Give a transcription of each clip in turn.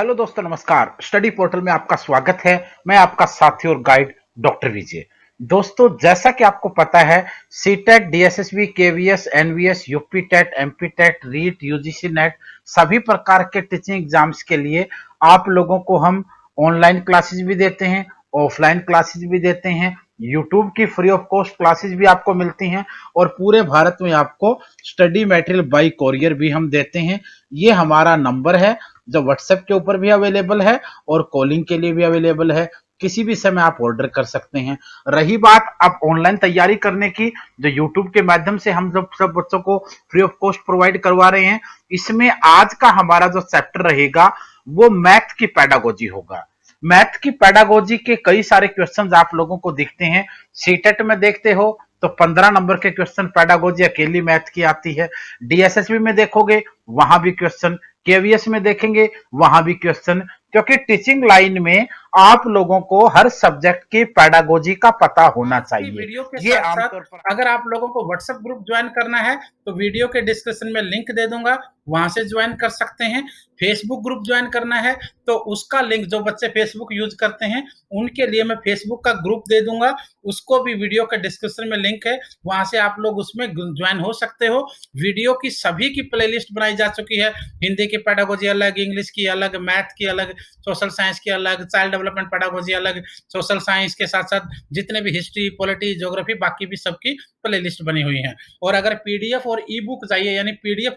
Hello दोस्तों, नमस्कार। Study portal में आपका स्वागत है। मैं आपका साथी और गाइड डॉक्टर विजय। दोस्तों, जैसा कि आपको पता है, CTET, DSSB, KVS, NVS, UP TET, MP TET, REET, UGC NET सभी प्रकार के टीचिंग एग्जाम्स के लिए आप लोगों को हम ऑनलाइन क्लासेस भी देते हैं, ऑफलाइन क्लासेस भी देते हैं। यूट्यूब की फ्री ऑफ कॉस्ट क्लासेस भी आपको मिलती हैं और पूरे भारत में आपको स्टडी मटेरियल बाय कोरियर भी हम देते हैं। ये हमारा नंबर है जो व्हाट्सएप के ऊपर भी अवेलेबल है और कॉलिंग के लिए भी अवेलेबल है। किसी भी समय आप ऑर्डर कर सकते हैं। रही बात आप ऑनलाइन तैयारी करने की, जो यूट्यूब के माध्यम से हम जब सब बच्चों को फ्री ऑफ कॉस्ट प्रोवाइड करवा रहे हैं, इसमें आज का हमारा जो चैप्टर रहेगा वो मैथ की पेडागोजी होगा। मैथ की पेडागोजी के कई सारे क्वेश्चंस आप लोगों को दिखते हैं। सीटेट में देखते हो तो 15 नंबर के क्वेश्चन पेडागोजी अकेली मैथ की आती है। डीएसएसबी में देखोगे वहां भी क्वेश्चन, केवीएस में देखेंगे वहां भी क्वेश्चन, क्योंकि टीचिंग लाइन में आप लोगों को हर सब्जेक्ट की पेडागोजी का पता होना चाहिए। वीडियो के ये साथ साथ आमतौर पर अगर आप लोगों को व्हाट्सएप ग्रुप ज्वाइन करना है तो वीडियो के डिस्क्रिप्शन में लिंक दे दूंगा, वहां से ज्वाइन कर सकते हैं। फेसबुक ग्रुप ज्वाइन करना है तो उसका लिंक, जो बच्चे फेसबुक यूज करते हैं उनके लिए मैं फेसबुक का ग्रुप दे दूंगा, उसको भी वीडियो के डिस्क्रिप्शन में लिंक है, वहां से आप लोग उसमें ज्वाइन हो सकते हो। वीडियो की सभी की प्लेलिस्ट बनाई जा चुकी है। हिंदी की पेडागोजी अलग, इंग्लिश की अलग, मैथ की अलग, सोशल साइंस की अलग, चाइल्ड डेवलपमेंट पेडागोजी अलग, सोशल साइंस के साथ साथ जितने भी हिस्ट्री, पॉलिटी, ज्योग्राफी, बाकी भी सबकी प्लेलिस्ट बनी हुई है। और अगर पीडीएफ और ई बुक चाहिए, यानी पीडीएफ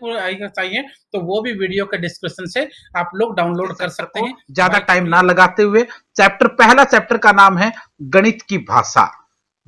चाहिए, तो वो भी वीडियो के डिस्क्रिप्शन से आप लोग डाउनलोड कर सकते हैं। ज्यादा टाइम ना लगाते हुए पहला चैप्टर का नाम है गणित की भाषा।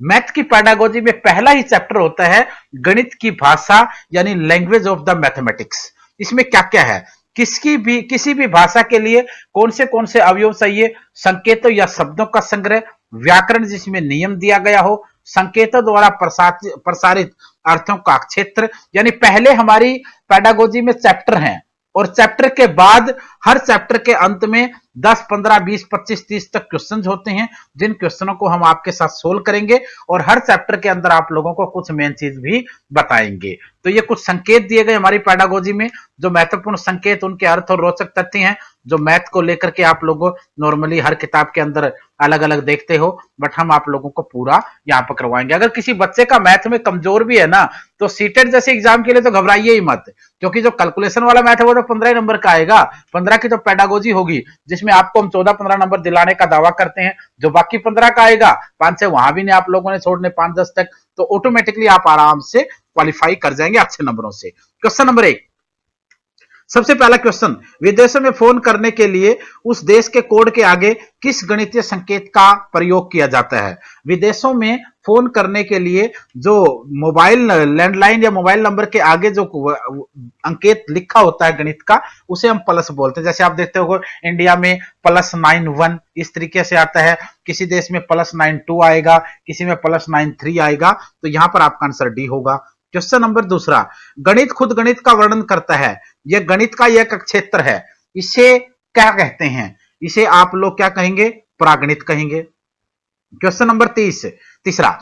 मैथ की पेडागोजी में पहला ही चैप्टर होता है गणित की भाषा, यानी लैंग्वेज ऑफ द मैथमेटिक्स। इसमें क्या क्या है, किसी भी भाषा के लिए कौन से अवयव चाहिए, संकेतों या शब्दों का संग्रह, व्याकरण जिसमें नियम दिया गया हो, संकेतों द्वारा प्रसारित अर्थों का क्षेत्र। यानी पहले हमारी पेडागोजी में चैप्टर हैं और चैप्टर के बाद हर चैप्टर के अंत में 10, 15, 20, 25, 30 तक क्वेश्चन होते हैं, जिन क्वेश्चनों को हम आपके साथ सोल्व करेंगे और हर चैप्टर के अंदर आप लोगों को कुछ मेन चीज भी बताएंगे। तो ये कुछ संकेत दिए गए हमारी पेडागोजी में, जो महत्वपूर्ण संकेत, उनके अर्थ और रोचक तथ्य हैं, जो मैथ को लेकर के आप लोगों नॉर्मली हर किताब के अंदर अलग अलग देखते हो, बट हम आप लोगों को पूरा यहाँ पर करवाएंगे। अगर किसी बच्चे का मैथ में कमजोर भी है ना, तो सीटेट जैसे एग्जाम के लिए तो घबराइए ही मत, क्योंकि जो कैलकुलेशन वाला मैथ है वो तो 15 नंबर का आएगा। 15 की तो पेडागोजी होगी जिसमें आपको हम 14-15 नंबर दिलाने का दावा करते हैं। जो बाकी 15 का आएगा, 5 से वहां भी नहीं आप लोगों ने छोड़ने, 5-10 तक, तो ऑटोमेटिकली आप आराम से क्वालिफाई कर जाएंगे अच्छे नंबरों से। क्वेश्चन नंबर 1, सबसे पहला क्वेश्चन, विदेशों में फोन करने के लिए उस देश के कोड के आगे किस गणितीय संकेत का प्रयोग किया जाता है? विदेशों में फोन करने के लिए जो मोबाइल लैंडलाइन या मोबाइल नंबर के आगे जो अंकेत लिखा होता है गणित का, उसे हम प्लस बोलते हैं। जैसे आप देखते हो इंडिया में +91 इस तरीके से आता है, किसी देश में +92 आएगा, किसी में +93 आएगा, तो यहां पर आपका आंसर डी होगा। क्वेश्चन नंबर दूसरा, गणित खुद गणित का वर्णन करता है, यह गणित का एक क्षेत्र है, इसे क्या कहते हैं? इसे आप लोग क्या कहेंगे? प्रागणित कहेंगे। क्वेश्चन नंबर तीसरा,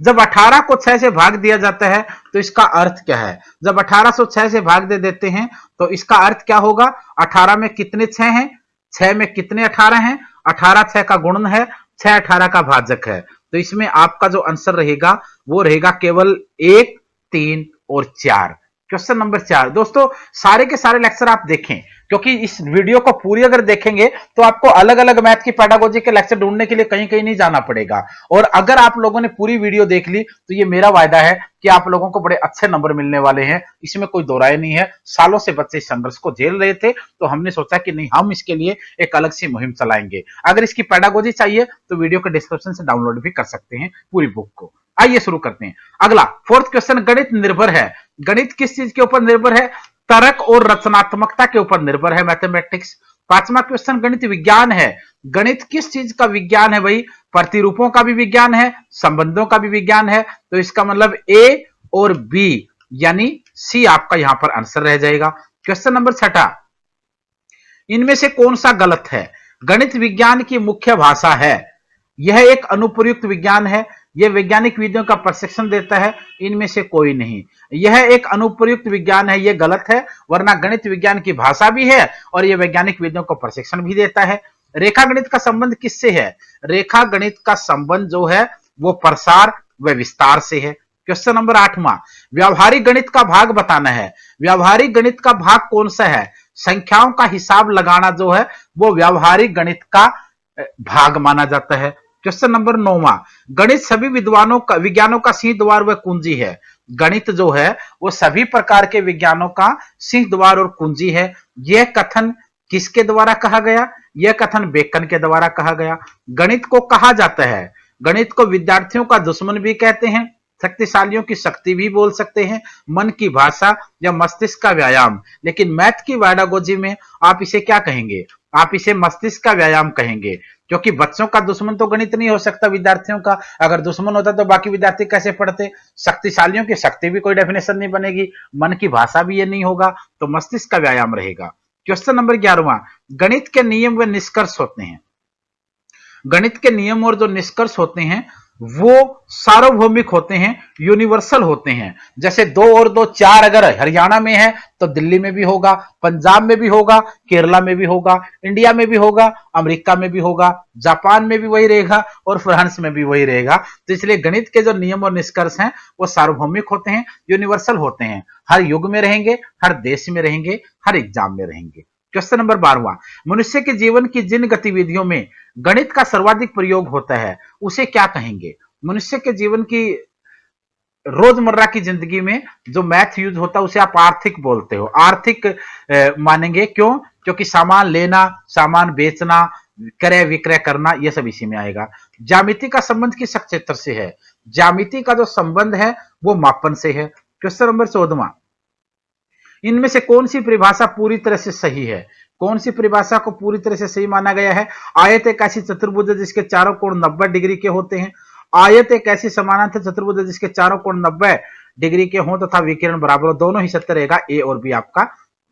जब 18 को 6 से भाग दिया जाता है तो इसका अर्थ क्या है? जब 18 को 6 से भाग दे देते हैं तो इसका अर्थ क्या होगा? 18 में कितने 6 हैं, 6 में कितने 18 हैं, 18 6 का गुणन है, 6 18 का भाजक है। तो इसमें आपका जो आंसर रहेगा वो रहेगा केवल 1, 3 और 4। क्वेश्चन नंबर 4, दोस्तों सारे के सारे लेक्चर आप देखें, क्योंकि इस वीडियो को पूरी अगर देखेंगे तो आपको अलग अलग मैथ की पेडागोजी के लेक्चर ढूंढने के लिए कहीं कहीं नहीं जाना पड़ेगा। और अगर आप लोगों ने पूरी वीडियो देख ली तो ये मेरा वायदा है कि आप लोगों को बड़े अच्छे नंबर मिलने वाले हैं, इसमें कोई दो राय नहीं है। सालों से बच्चे संघर्ष को झेल रहे थे, तो हमने सोचा कि नहीं, हम इसके लिए एक अलग सी मुहिम चलाएंगे। अगर इसकी पेडागोजी चाहिए तो वीडियो के डिस्क्रिप्शन से डाउनलोड भी कर सकते हैं पूरी बुक को। आइए शुरू करते हैं। अगला 4th क्वेश्चन, गणित निर्भर है। गणित किस चीज के ऊपर निर्भर है? तर्क और रचनात्मकता के ऊपर निर्भर है मैथमेटिक्स। 5वां क्वेश्चन, गणित विज्ञान है। गणित किस चीज का विज्ञान है भाई? प्रतिरूपों का भी विज्ञान है, संबंधों का भी विज्ञान है। तो इसका मतलब ए और बी यानी सी आपका यहां पर आंसर रह जाएगा। क्वेश्चन नंबर 6, इनमें से कौन सा गलत है? गणित विज्ञान की मुख्य भाषा है, यह एक अनुप्रयुक्त विज्ञान है, ये वैज्ञानिक विधियों का प्रशिक्षण देता है, इनमें से कोई नहीं। यह एक अनुप्रयुक्त विज्ञान है, ये गलत है, वरना गणित विज्ञान की भाषा भी है और ये वैज्ञानिक विधियों को प्रशिक्षण भी देता है। रेखा गणित का संबंध किससे है? रेखा गणित का संबंध जो है वो प्रसार व विस्तार से है। क्वेश्चन नंबर 8वां, व्यावहारिक गणित का भाग बताना है। व्यावहारिक गणित का भाग कौन सा है? संख्याओं का हिसाब लगाना जो है वो व्यावहारिक गणित का भाग माना जाता है। क्वेश्चन नंबर 9वां, गणित सभी विज्ञानों का सिंह द्वार व कुंजी है। गणित जो है वो सभी प्रकार के विज्ञानों का सिंह द्वार और कुंजी है। यह कथन किसके द्वारा कहा गया? यह कथन बेकन के द्वारा कहा गया। गणित को कहा जाता है, गणित को विद्यार्थियों का दुश्मन भी कहते हैं, शक्तिशालियों की शक्ति भी बोल सकते हैं, मन की भाषा या मस्तिष्क का व्यायाम। लेकिन मैथ की पेडागोजी में आप इसे क्या कहेंगे? आप इसे मस्तिष्क का व्यायाम कहेंगे, क्योंकि बच्चों का दुश्मन तो गणित नहीं हो सकता विद्यार्थियों का। अगर दुश्मन होता तो बाकी विद्यार्थी कैसे पढ़ते? शक्तिशालियों की शक्ति भी कोई डेफिनेशन नहीं बनेगी, मन की भाषा भी ये नहीं होगा, तो मस्तिष्क का व्यायाम रहेगा। क्वेश्चन नंबर 11वां, गणित के नियम व निष्कर्ष होते हैं। गणित के नियम और जो निष्कर्ष होते हैं वो सार्वभौमिक होते हैं, यूनिवर्सल होते हैं। जैसे 2 और 2 4 अगर हरियाणा में है तो दिल्ली में भी होगा, पंजाब में भी होगा, केरला में भी होगा, इंडिया में भी होगा, अमेरिका में भी होगा, जापान में भी वही रहेगा और फ्रांस में भी वही रहेगा। तो इसलिए गणित के जो नियम और निष्कर्ष हैं वो सार्वभौमिक होते हैं, यूनिवर्सल होते हैं, हर युग में रहेंगे, हर देश में रहेंगे, हर एग्जाम में रहेंगे। क्वेश्चन नंबर 12वां, मनुष्य के जीवन की जिन गतिविधियों में गणित का सर्वाधिक प्रयोग होता है उसे क्या कहेंगे? मनुष्य के जीवन की रोजमर्रा की जिंदगी में जो मैथ यूज होता है उसे आप आर्थिक बोलते हो। आर्थिक मानेंगे, क्यों? क्योंकि सामान लेना, सामान बेचना, क्रय विक्रय करना, यह सब इसी में आएगा। ज्यामिति का संबंध किस क्षेत्र से है? ज्यामिति का जो संबंध है वो मापन से है। क्वेश्चन नंबर 14वां, इनमें से कौन सी परिभाषा पूरी तरह से सही है? कौन सी परिभाषा को पूरी तरह से सही माना गया है? आयत एक ऐसी चतुर्भुज है जिसके चारों कोण 90 डिग्री के होते हैं। आयत एक ऐसी समानांतर चतुर्भुज है जिसके चारों कोण 90 डिग्री के हों तथा विकिरण बराबर हो। दोनों ही सत्य रहेगा, ए और बी आपका,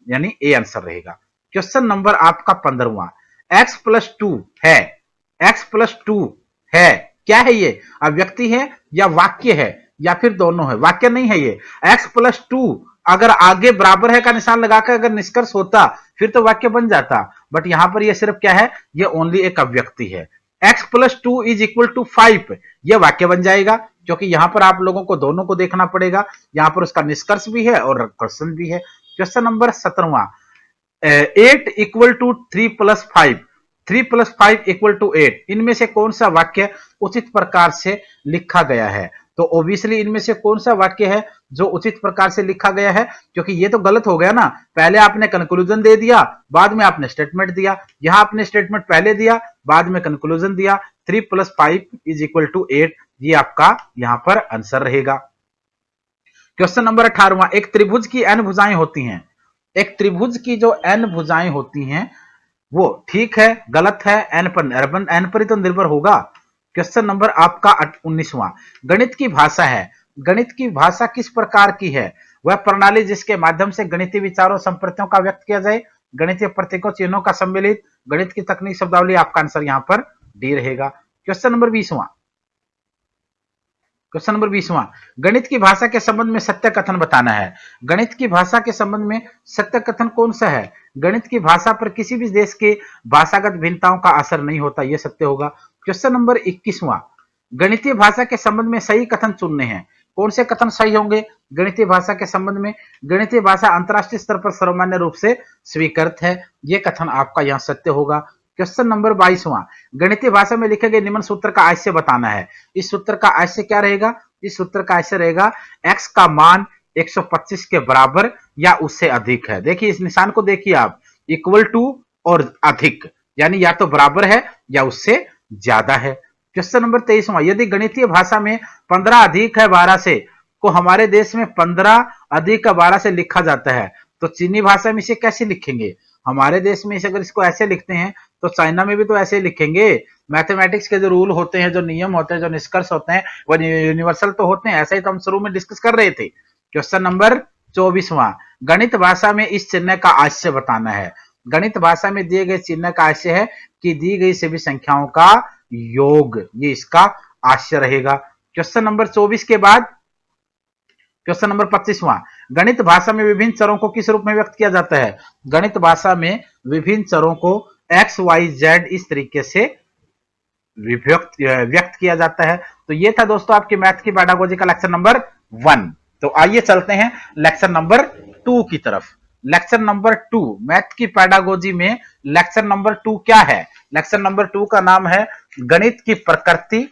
यानी ए आंसर रहेगा। क्वेश्चन नंबर आपका 15वां, x+2 है। x+2 है, क्या है ये? अव्यक्ति है या वाक्य है या फिर दोनों है? वाक्य नहीं है ये। x+2 अगर आगे बराबर है का निशान लगाकर अगर निष्कर्ष होता फिर तो वाक्य बन जाता, बट यहां पर ये सिर्फ क्या है? ये ओनली एक अव्यक्ति है। x+2 = 5 ये वाक्य बन जाएगा, क्योंकि यहां पर आप लोगों को दोनों को देखना पड़ेगा। यहां पर उसका निष्कर्ष भी है और क्वेश्चन भी है। क्वेश्चन नंबर 17वां, 8 = 3+5, 3+5 = 8, इनमें से कौन सा वाक्य उचित प्रकार से लिखा गया है? तो ऑब्वियसली इनमें से कौन सा वाक्य है जो उचित प्रकार से लिखा गया है? क्योंकि ये तो गलत हो गया ना, पहले आपने कंक्लूजन दे दिया, बाद में आपने स्टेटमेंट दिया। यहां आपने स्टेटमेंट पहले दिया, बाद में कंक्लूजन दिया। 3+5 = 8, ये आपका यहां पर आंसर रहेगा। क्वेश्चन नंबर 18वां, एक त्रिभुज की n भुजाएं होती हैं। एक त्रिभुज की जो n भुजाएं होती हैं वो ठीक है, गलत है? n पर ही तो निर्भर होगा। क्वेश्चन नंबर आपका 19वां, गणित की भाषा है। गणित की भाषा किस प्रकार की है? वह प्रणाली जिसके माध्यम से गणितीय विचारों संप्रतियों का व्यक्त किया जाए, गणितीय प्रतीकों चिन्हों का सम्मिलित, गणित की तकनीक शब्दावली। आपका आंसर यहां पर डी रहेगा। क्वेश्चन नंबर 20वां, क्वेश्चन नंबर 20वां, गणित की भाषा के संबंध में सत्य कथन बताना है। गणित की भाषा के संबंध में सत्य कथन कौन सा है? गणित की भाषा पर किसी भी देश के भाषागत भिन्नताओं का असर नहीं होता, यह सत्य होगा। क्वेश्चन नंबर 21वां, गणितीय भाषा के संबंध में सही कथन चुनने हैं। कौन से कथन सही होंगे गणितीय भाषा के संबंध में? गणितीय भाषा अंतरराष्ट्रीय स्तर पर सर्वमान्य रूप से स्वीकृत है, यह कथन आपका यहां सत्य होगा। क्वेश्चन नंबर 22वां, गणितीय भाषा में लिखे गए निम्न सूत्र का आशय बताना है। इस सूत्र का आशय क्या रहेगा? इस सूत्र का आशय रहेगा x का मान 125 के बराबर या उससे अधिक है। देखिए इस निशान को देखिए आप, इक्वल टू और अधिक, यानी या तो बराबर है या उससे ज्यादा है। क्वेश्चन नंबर 23वां, यदि गणितीय भाषा में 15 अधिक है 12 से को हमारे देश में 15 अधिक का 12 से लिखा जाता है, तो चीनी भाषा में इसे कैसे लिखेंगे? हमारे देश में अगर इसको ऐसे लिखते हैं तो चाइना में भी तो ऐसे लिखेंगे। मैथमेटिक्स के जो रूल होते हैं, जो नियम होते हैं, जो निष्कर्ष होते हैं, वो यूनिवर्सल तो होते हैं। ऐसा ही तो हम शुरू में डिस्कस कर रहे थे। क्वेश्चन नंबर 24वां, गणित भाषा में इस चिन्ह का आशय बताना है। गणित भाषा में दिए गए चिन्ह का आशय है कि दी गई सभी संख्याओं का योग, ये इसका आशय रहेगा। क्वेश्चन नंबर 24 के बाद क्वेश्चन नंबर 25वां, गणित भाषा में विभिन्न चरों को किस रूप में व्यक्त किया जाता है? गणित भाषा में विभिन्न चरों को एक्स वाई जेड इस तरीके से व्यक्त किया जाता है। तो ये था दोस्तों आपकी मैथ की पेडागोजी का लेक्चर नंबर 1। तो आइए चलते हैं लेक्चर नंबर 2 की तरफ। लेक्चर नंबर 2 मैथ की पेडागोजी में लेक्चर नंबर 2 क्या है? लेक्चर नंबर 2 का नाम है गणित की प्रकृति,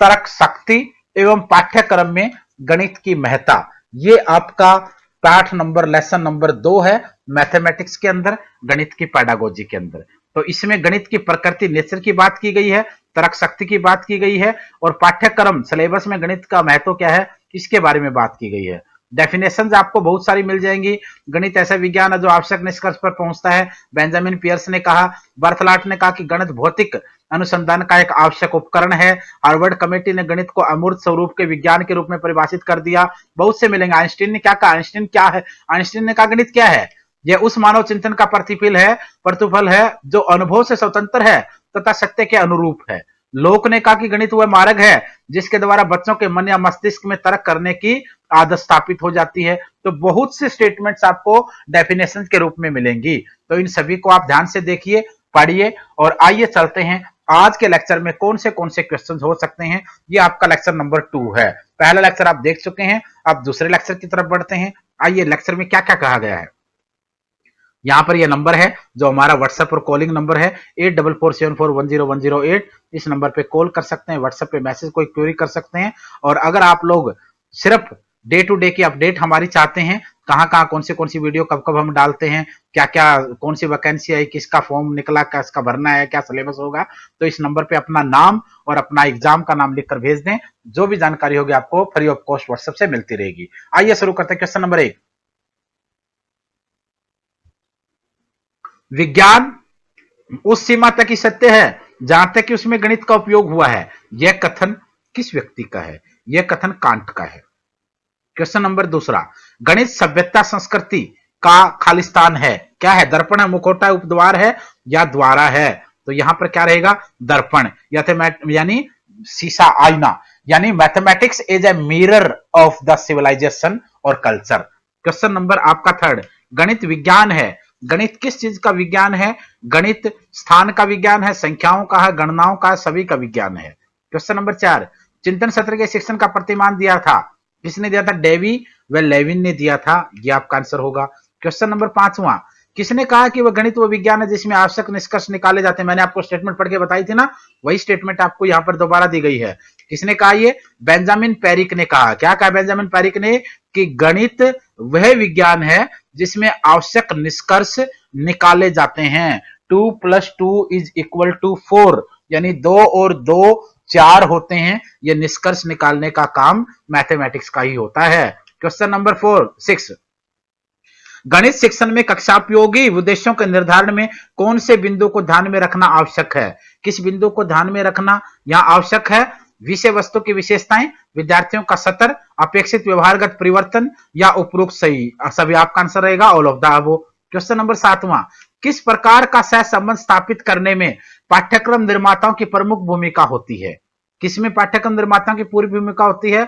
तर्क शक्ति एवं पाठ्यक्रम में गणित की महत्ता। ये आपका पाठ नंबर लेसन नंबर 2 है मैथमेटिक्स के अंदर, गणित की पेडागोजी के अंदर। तो इसमें गणित की प्रकृति नेचर की बात की गई है, तर्क शक्ति की बात की गई है और पाठ्यक्रम सिलेबस में गणित का महत्व क्या है इसके बारे में बात की गई है। डेफिनेशंस आपको बहुत सारी मिल जाएंगी। गणित ऐसा विज्ञान है जो आवश्यक निष्कर्ष पर पहुंचता है। बेंजामिन पियर्स ने कहा, बर्थलाट ने कहा कि गणित भौतिक अनुसंधान का एक आवश्यक उपकरण है। हार्वर्ड कमेटी ने गणित को अमूर्त स्वरूप के विज्ञान के रूप में परिभाषित कर दिया। बहुत से मिलेंगे। आइंस्टीन ने क्या कहा? आइंस्टीन क्या है? आइंस्टीन ने कहा गणित क्या है? यह उस मानव चिंतन का प्रतिफल है जो अनुभव से स्वतंत्र है तथा सत्य के अनुरूप है। लोक ने कहा कि गणित वह मार्ग है जिसके द्वारा बच्चों के मन या मस्तिष्क में तर्क करने की आदत स्थापित हो जाती है। तो बहुत से स्टेटमेंट्स आपको डेफिनेशन के रूप में मिलेंगी। तो इन सभी को आप ध्यान से देखिए, पढ़िए और आइए चलते हैं आज के लेक्चर में कौन से क्वेश्चन हो सकते हैं। ये आपका लेक्चर नंबर 2 है। पहला लेक्चर आप देख चुके हैं, अब दूसरे लेक्चर की तरफ बढ़ते हैं। आइए लेक्चर में क्या क्या कहा गया है। यहां पर यह नंबर है जो हमारा व्हाट्सएप और कॉलिंग नंबर है 8447410108। इस नंबर पे कॉल कर सकते हैं, व्हाट्सएप पे मैसेज कोई क्वेरी कर सकते हैं। और अगर आप लोग सिर्फ डे टू डे की अपडेट हमारी चाहते हैं, कहां कौन सी वीडियो कब कब हम डालते हैं, क्या क्या कौन सी वैकेंसी आई, किसका फॉर्म निकला, क्या इसका भरना है, क्या सिलेबस होगा, तो इस नंबर पे अपना नाम और अपना एग्जाम का नाम लिखकर भेज दें। जो भी जानकारी होगी आपको फ्री ऑफ कॉस्ट व्हाट्सएप से मिलती रहेगी। आइए शुरू करते हैं क्वेश्चन नंबर 1। विज्ञान उस सीमा तक ही सत्य है जहां तक कि उसमें गणित का उपयोग हुआ है। यह कथन किस व्यक्ति का है? यह कथन कांट का है। क्वेश्चन नंबर 2, गणित सभ्यता संस्कृति का खालिस्तान है। क्या है? दर्पण है, मुखौटा है, उपद्वार है या द्वारा है? तो यहां पर क्या रहेगा? दर्पण यानी शीशा, आईना। यानी mathematics is a mirror of the civilization और कल्चर। क्वेश्चन नंबर आपका 3, गणित विज्ञान है। गणित किस चीज का विज्ञान है? गणित स्थान का विज्ञान है, संख्याओं का है, गणनाओं का है, सभी का विज्ञान है। क्वेश्चन नंबर 4, चिंतन सत्र के शिक्षण का प्रतिमान दिया था। किसने दिया था? डेवी व लेविन ने दिया था। यह आपका आंसर होगा। क्वेश्चन नंबर 5वां, किसने कहा कि वह गणित वो विज्ञान है जिसमें आवश्यक निष्कर्ष निकाले जाते हैं? मैंने आपको स्टेटमेंट पढ़ के बताई थी ना, वही स्टेटमेंट आपको यहां पर दोबारा दी गई है। किसने कहा? ये बेंजामिन पेरिक ने कहा। क्या कहा बेंजामिन पेरिक ने? कि गणित वह विज्ञान है जिसमें आवश्यक निष्कर्ष निकाले जाते हैं। 2 + 2 = 4, यानी 2 और 2 4 होते हैं। यह निष्कर्ष निकालने का काम मैथमेटिक्स का ही होता है। क्वेश्चन नंबर 6, गणित शिक्षण में कक्षापयोगी उद्देश्यों के निर्धारण में कौन से बिंदु को ध्यान में रखना आवश्यक है? किस बिंदु को ध्यान में रखना यहां आवश्यक है? विषय वस्तु की विशेषताएं, विद्यार्थियों का सत्र, अपेक्षित व्यवहारगत परिवर्तन या उपरोक्त सही। सभी आपका आंसर रहेगा all of the above. Question number 7वां, किस प्रकार का सहसंबंध स्थापित करने में पाठ्यक्रम निर्माताओं की प्रमुख भूमिका होती है? किसमें पाठ्यक्रम निर्माताओं की पूरी भूमिका होती है?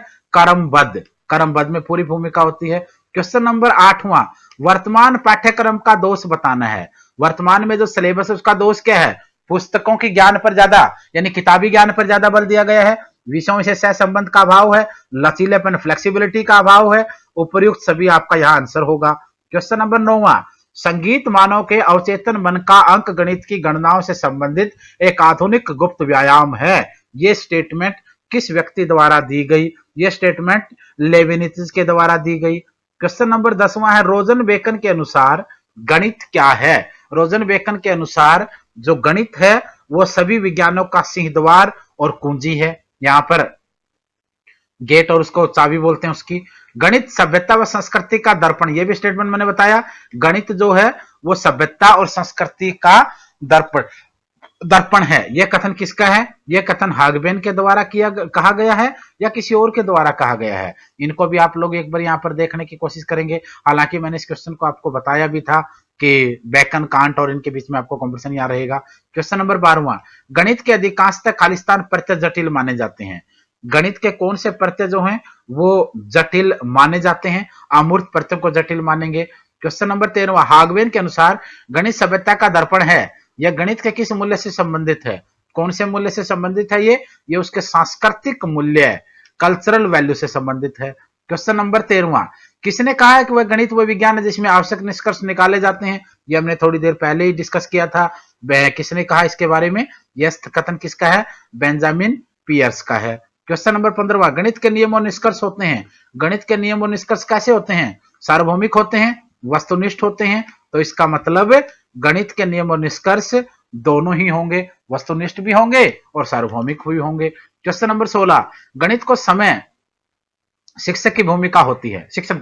क्रमबद्ध में पूरी भूमिका होती है। क्वेश्चन नंबर 8वां, वर्तमान पाठ्यक्रम का दोष बताना है। वर्तमान में जो सिलेबस है उसका दोष क्या है? पुस्तकों की ज्ञान पर ज्यादा यानी किताबी ज्ञान पर ज्यादा बल दिया गया है, विषयों से सहसंबंध का अभाव है, लचीलेपन फ्लेक्सिबिलिटी का अभाव है। उपर्युक्त सभी आपका यहां आंसर होगा। क्वेश्चन नंबर 9वां, संगीत मानव के अवचेतन मन का अंक गणित की गणनाओं से संबंधित एक आधुनिक गुप्त व्यायाम है। यह स्टेटमेंट किस व्यक्ति द्वारा दी गई? यह स्टेटमेंट लेविनित्ज के द्वारा दी गई। क्वेश्चन नंबर 10वां है, रोजन बेकन के अनुसार गणित क्या है? रोजन बेकन के अनुसार जो गणित है वो सभी विज्ञानों का सिंहद्वार और कुंजी है। यहां पर गेट और उसको चाबी बोलते हैं उसकी। गणित सभ्यता व संस्कृति का दर्पण, ये भी स्टेटमेंट मैंने बताया। गणित जो है वो सभ्यता और संस्कृति का दर्पण है। यह कथन किसका है? यह कथन हागबेन के द्वारा कहा गया है या किसी और के द्वारा कहा गया है? इनको भी आप लोग एक बार यहां पर देखने की कोशिश करेंगे। हालांकि मैंने इस क्वेश्चन को आपको बताया भी था कि बेकन, कांट और इनके बीच में आपको कॉम्पिटिशन यहाँ रहेगा। क्वेश्चन नंबर 12वां, गणित के अधिकांशतः खालिस्तान प्रत्यय जटिल माने जाते हैं। गणित के कौन से प्रत्यय जो हैं वो जटिल माने जाते हैं? अमूर्त प्रत्ययों को जटिल मानेंगे। क्वेश्चन नंबर 13, हागवेन के अनुसार गणित सभ्यता का दर्पण है। यह गणित के किस मूल्य से संबंधित है? कौन से मूल्य से संबंधित है ये उसके सांस्कृतिक मूल्य, कल्चरल वैल्यू से संबंधित है। क्वेश्चन नंबर 13, किसने कहा है कि वह गणित व विज्ञान है जिसमें आवश्यक निष्कर्ष निकाले जाते हैं? ये हमने थोड़ी देर पहले ही डिस्कस किया था। किसने कहा इसके बारे में? यह कथन किसका है? बेंजामिन पियर्स का है। क्वेश्चन नंबर 15, गणित के नियम और निष्कर्ष होते हैं। गणित के नियम और निष्कर्ष कैसे होते हैं? सार्वभौमिक होते हैं, वस्तुनिष्ठ होते हैं। तो इसका मतलब गणित के नियम और निष्कर्ष दोनों ही होंगे, वस्तुनिष्ठ भी होंगे और सार्वभौमिक भी होंगे। क्वेश्चन नंबर 16, गणित को समय शिक्षक की भूमिका होती है। शिक्षण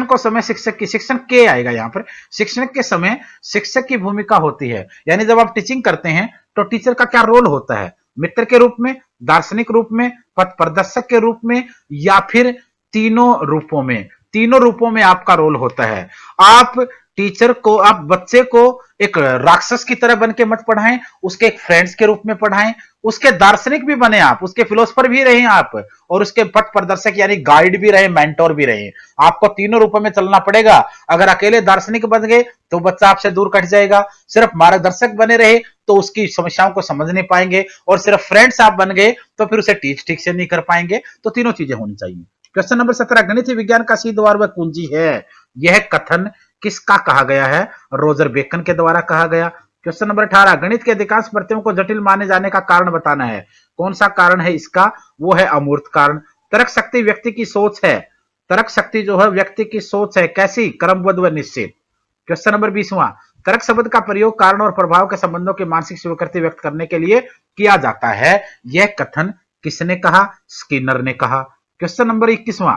को समय शिक्षण के आएगा यहाँ पर। शिक्षण के समय शिक्षक की भूमिका होती है, यानी जब आप टीचिंग करते हैं तो टीचर का क्या रोल होता है? मित्र के रूप में, दार्शनिक रूप में, पथ प्रदर्शक के रूप में, या फिर तीनों रूपों में? तीनों रूपों में आपका रोल होता है। आप बच्चे को एक राक्षस की तरह बन के मत पढ़ाएं, उसके एक फ्रेंड्स के रूप में पढ़ाएं, उसके दार्शनिक भी बने आप, उसके फिलोसफर भी रहे आप, और उसके पथ प्रदर्शक यानी गाइड भी रहे, मेंटोर भी रहे। आपको तीनों रूपों में चलना पड़ेगा। अगर अकेले दार्शनिक बन गए तो बच्चा आपसे दूर कट जाएगा, सिर्फ मार्गदर्शक बने रहे तो उसकी समस्याओं को समझ नहीं पाएंगे, और सिर्फ फ्रेंड्स आप बन गए तो फिर उसे टीच ठीक से नहीं कर पाएंगे। तो तीनों चीजें होनी चाहिए। क्वेश्चन नंबर 17, गणित विज्ञान का सीध द्वार व कुंजी है। यह कथन किसका कहा गया है? रोजर बेकन के द्वारा कहा गया। क्वेश्चन नंबर 18, गणित के अधिकांश प्रत्ययों को जटिल माने जाने का कारण बताना है। कौन सा कारण है इसका? वो है अमूर्त कारण। तर्क शक्ति व्यक्ति की सोच है। तर्क शक्ति जो है व्यक्ति की सोच है, कैसी? क्रमबद्ध व निश्चित। क्वेश्चन नंबर 20, तर्क शब्द का प्रयोग कारण और प्रभाव के संबंधों की मानसिक स्वीकृति व्यक्त करने के लिए किया जाता है। यह कथन किसने कहा? स्किनर ने कहा। क्वेश्चन नंबर 21,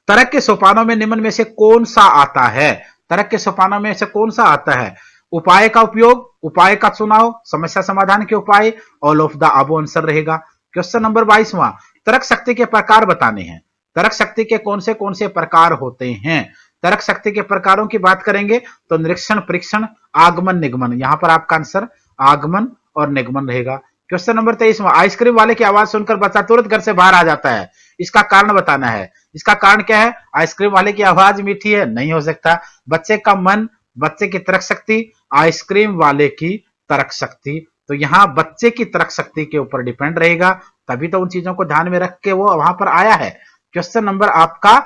तर्क के सोपानों में निम्न में से कौन सा आता है? तर्क के सोपानों में से कौन सा आता है? उपाय का उपयोग, उपाय का चुनाव, समस्या समाधान के उपाय, all of the above answer रहेगा। क्वेश्चन नंबर 22, तर्क शक्ति के प्रकार बताने हैं। तर्क शक्ति के कौन से प्रकार होते हैं? तर्क शक्ति के प्रकारों की बात करेंगे तो निरीक्षण, परीक्षण, आगमन, निगमन। यहां पर आपका आंसर आगमन और निगमन रहेगा। क्वेश्चन नंबर 23, आइसक्रीम वाले की आवाज सुनकर बच्चा तुरंत घर से बाहर आ जाता है। इसका कारण बताना है। इसका कारण क्या है? आइसक्रीम वाले की आवाज मीठी है, नहीं हो सकता। बच्चे का मन, बच्चे की तर्क शक्ति, आइसक्रीम वाले की तर्क शक्ति। तो यहां बच्चे की तर्क शक्ति के ऊपर डिपेंड रहेगा, तभी तो उन चीजों को ध्यान में रख के वो वहां पर आया है। क्वेश्चन नंबर आपका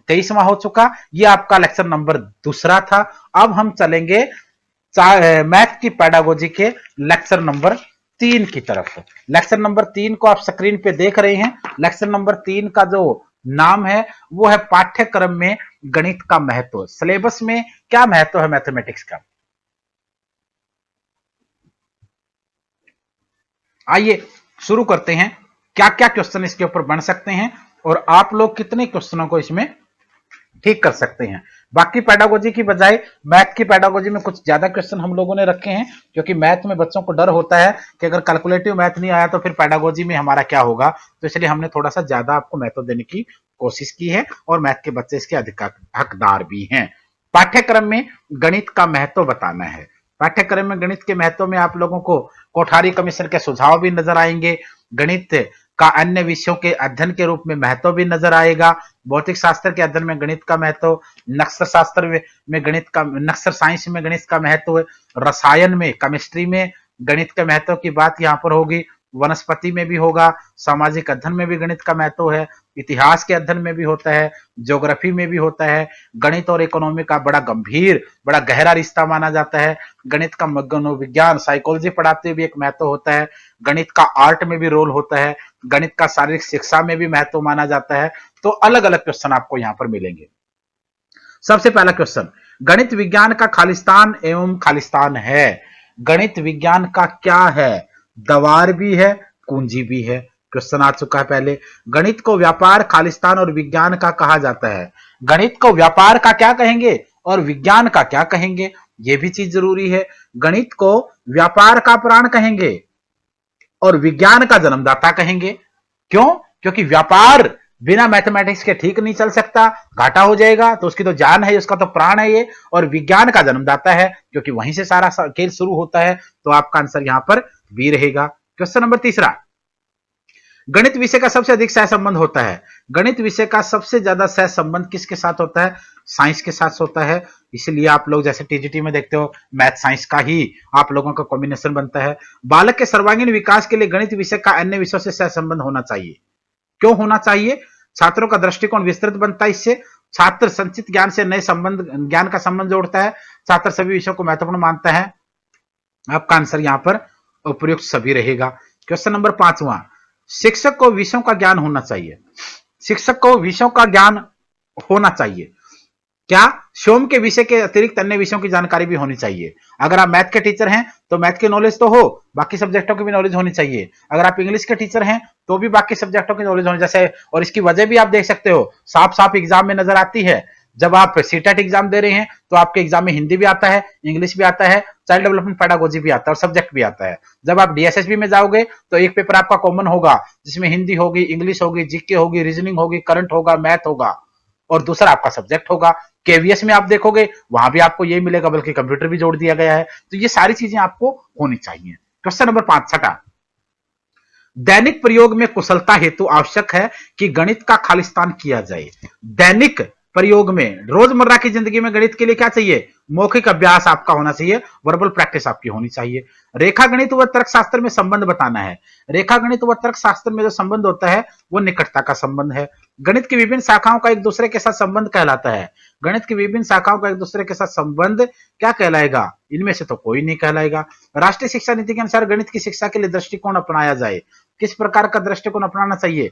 23वां हो चुका। ये आपका लेक्चर नंबर 2 था। अब हम चलेंगे मैथ की पेडागोजी के लेक्चर नंबर 3 की तरफ। लेक्चर नंबर 3 को आप स्क्रीन पे देख रहे हैं। लेक्चर नंबर 3 का जो नाम है वो है पाठ्यक्रम में गणित का महत्व। सिलेबस में क्या महत्व है मैथमेटिक्स का? आइए शुरू करते हैं। क्या क्या क्वेश्चन इसके ऊपर बन सकते हैं और आप लोग कितने क्वेश्चनों को इसमें ठीक कर सकते हैं। बाकी पेडागोजी की बजाय मैथ की पेडागोजी में कुछ ज्यादा क्वेश्चन हम लोगों ने रखे हैं, क्योंकि मैथ में बच्चों को डर होता है कि अगर कैलकुलेटिव मैथ नहीं आया तो फिर पेडागोजी में हमारा क्या होगा। तो इसलिए हमने थोड़ा सा ज्यादा आपको महत्व देने की कोशिश की है, और मैथ के बच्चे इसके अधिकार हकदार भी हैं। पाठ्यक्रम में गणित का महत्व बताना है। पाठ्यक्रम में गणित के महत्व में आप लोगों को कोठारी कमीशन के सुझाव भी नजर आएंगे, गणित का अन्य विषयों के अध्ययन के रूप में महत्व भी नजर आएगा, भौतिक शास्त्र के अध्ययन में गणित का महत्व, नक्सर शास्त्र में गणित का, नक्सर साइंस में गणित का महत्व, रसायन में, केमिस्ट्री में गणित के महत्व की बात यहाँ पर होगी, वनस्पति में भी होगा, सामाजिक अध्ययन में भी गणित का महत्व है, इतिहास के अध्ययन में भी होता है, ज्योग्राफी में भी होता है। गणित और इकोनॉमी का बड़ा गंभीर, बड़ा गहरा रिश्ता माना जाता है। गणित का मनोविज्ञान, साइकोलॉजी पढ़ाते हुए भी एक महत्व होता है। गणित का आर्ट में भी रोल होता है। गणित का शारीरिक शिक्षा में भी महत्व माना जाता है। तो अलग अलग क्वेश्चन आपको यहाँ पर मिलेंगे। सबसे पहला क्वेश्चन, गणित विज्ञान का खालिस्तान एवं खालिस्तान है। गणित विज्ञान का क्या है? दवार भी है, कुंजी भी है। क्वेश्चन आ चुका है पहले। गणित को व्यापार, खालिस्तान और विज्ञान का कहा जाता है। गणित को व्यापार का क्या कहेंगे और विज्ञान का क्या कहेंगे, यह भी चीज जरूरी है। गणित को व्यापार का प्राण कहेंगे और विज्ञान का जन्मदाता कहेंगे। क्यों? क्योंकि व्यापार बिना मैथमेटिक्स के ठीक नहीं चल सकता, घाटा हो जाएगा। तो उसकी तो जान है, उसका तो प्राण है ये, और विज्ञान का जन्मदाता है क्योंकि वहीं से सारा खेल शुरू होता है। तो आपका आंसर यहां पर बी रहेगा। क्वेश्चन नंबर 3, गणित विषय का सबसे अधिक सहसंबंध होता है। गणित विषय का सबसे ज्यादा सहसंबंध किसके साथ होता है? साइंस के साथ होता है। इसलिए आप लोग जैसे टीजीटी में देखते हो मैथ साइंस का ही आप लोगों का कॉम्बिनेशन बनता है। बालक के सर्वांगीण विकास के लिए गणित विषय का अन्य विषयों से सहसंबंध होना चाहिए। क्यों होना चाहिए? छात्रों का दृष्टिकोण विस्तृत बनता है इससे। छात्र संचित ज्ञान से नए संबंध ज्ञान का संबंध जोड़ता है। छात्र सभी विषयों को महत्वपूर्ण मानता है। आपका आंसर यहां पर उपयुक्त सभी रहेगा। क्वेश्चन नंबर 5वां, शिक्षक को विषयों का ज्ञान होना चाहिए। शिक्षक को विषयों का ज्ञान होना चाहिए। क्या? सोम के विषय के अतिरिक्त अन्य विषयों की जानकारी भी होनी चाहिए। अगर आप मैथ के टीचर हैं तो मैथ की नॉलेज तो हो, बाकी सब्जेक्टों की भी नॉलेज होनी चाहिए। अगर आप इंग्लिश के टीचर हैं तो भी बाकी सब्जेक्टों की नॉलेज होनी जैसे, और इसकी वजह भी आप देख सकते हो, साफ साफ एग्जाम में नजर आती है। जब आप सीटेट एग्जाम दे रहे हैं तो आपके एग्जाम में हिंदी भी आता है, इंग्लिश भी आता है, चाइल्ड डेवलपमेंट पेडागोजी भी आता है और सब्जेक्ट भी आता है। जब आप डीएसएसबी में जाओगे तो एक पेपर आपका कॉमन होगा जिसमें हिंदी होगी, इंग्लिश होगी, जीके होगी, रीजनिंग होगी, करंट होगा, मैथ होगा, और दूसरा आपका सब्जेक्ट होगा। केवीएस में आप देखोगे वहां भी आपको ये मिलेगा, बल्कि कंप्यूटर भी जोड़ दिया गया है। तो ये सारी चीजें आपको होनी चाहिए। क्वेश्चन नंबर 5 छठा, दैनिक प्रयोग में कुशलता हेतु आवश्यक है कि गणित का खालिस्तान किया जाए। दैनिक प्रयोग में, रोजमर्रा की जिंदगी में गणित के लिए क्या चाहिए? मौखिक अभ्यास आपका होना चाहिए, वर्बल प्रैक्टिस आपकी होनी चाहिए। रेखा गणित व तर्कशास्त्र में संबंध बताना है। रेखा गणित व तर्कशास्त्र में जो संबंध होता है वो निकटता का संबंध है। गणित की विभिन्न शाखाओं का एक दूसरे के साथ संबंध कहलाता है। गणित की विभिन्न शाखाओं का एक दूसरे के साथ संबंध क्या कहलाएगा? इनमें से तो कोई नहीं कहलाएगा। राष्ट्रीय शिक्षा नीति के अनुसार गणित की शिक्षा के लिए दृष्टिकोण अपनाया जाए। किस प्रकार का दृष्टिकोण अपनाना चाहिए?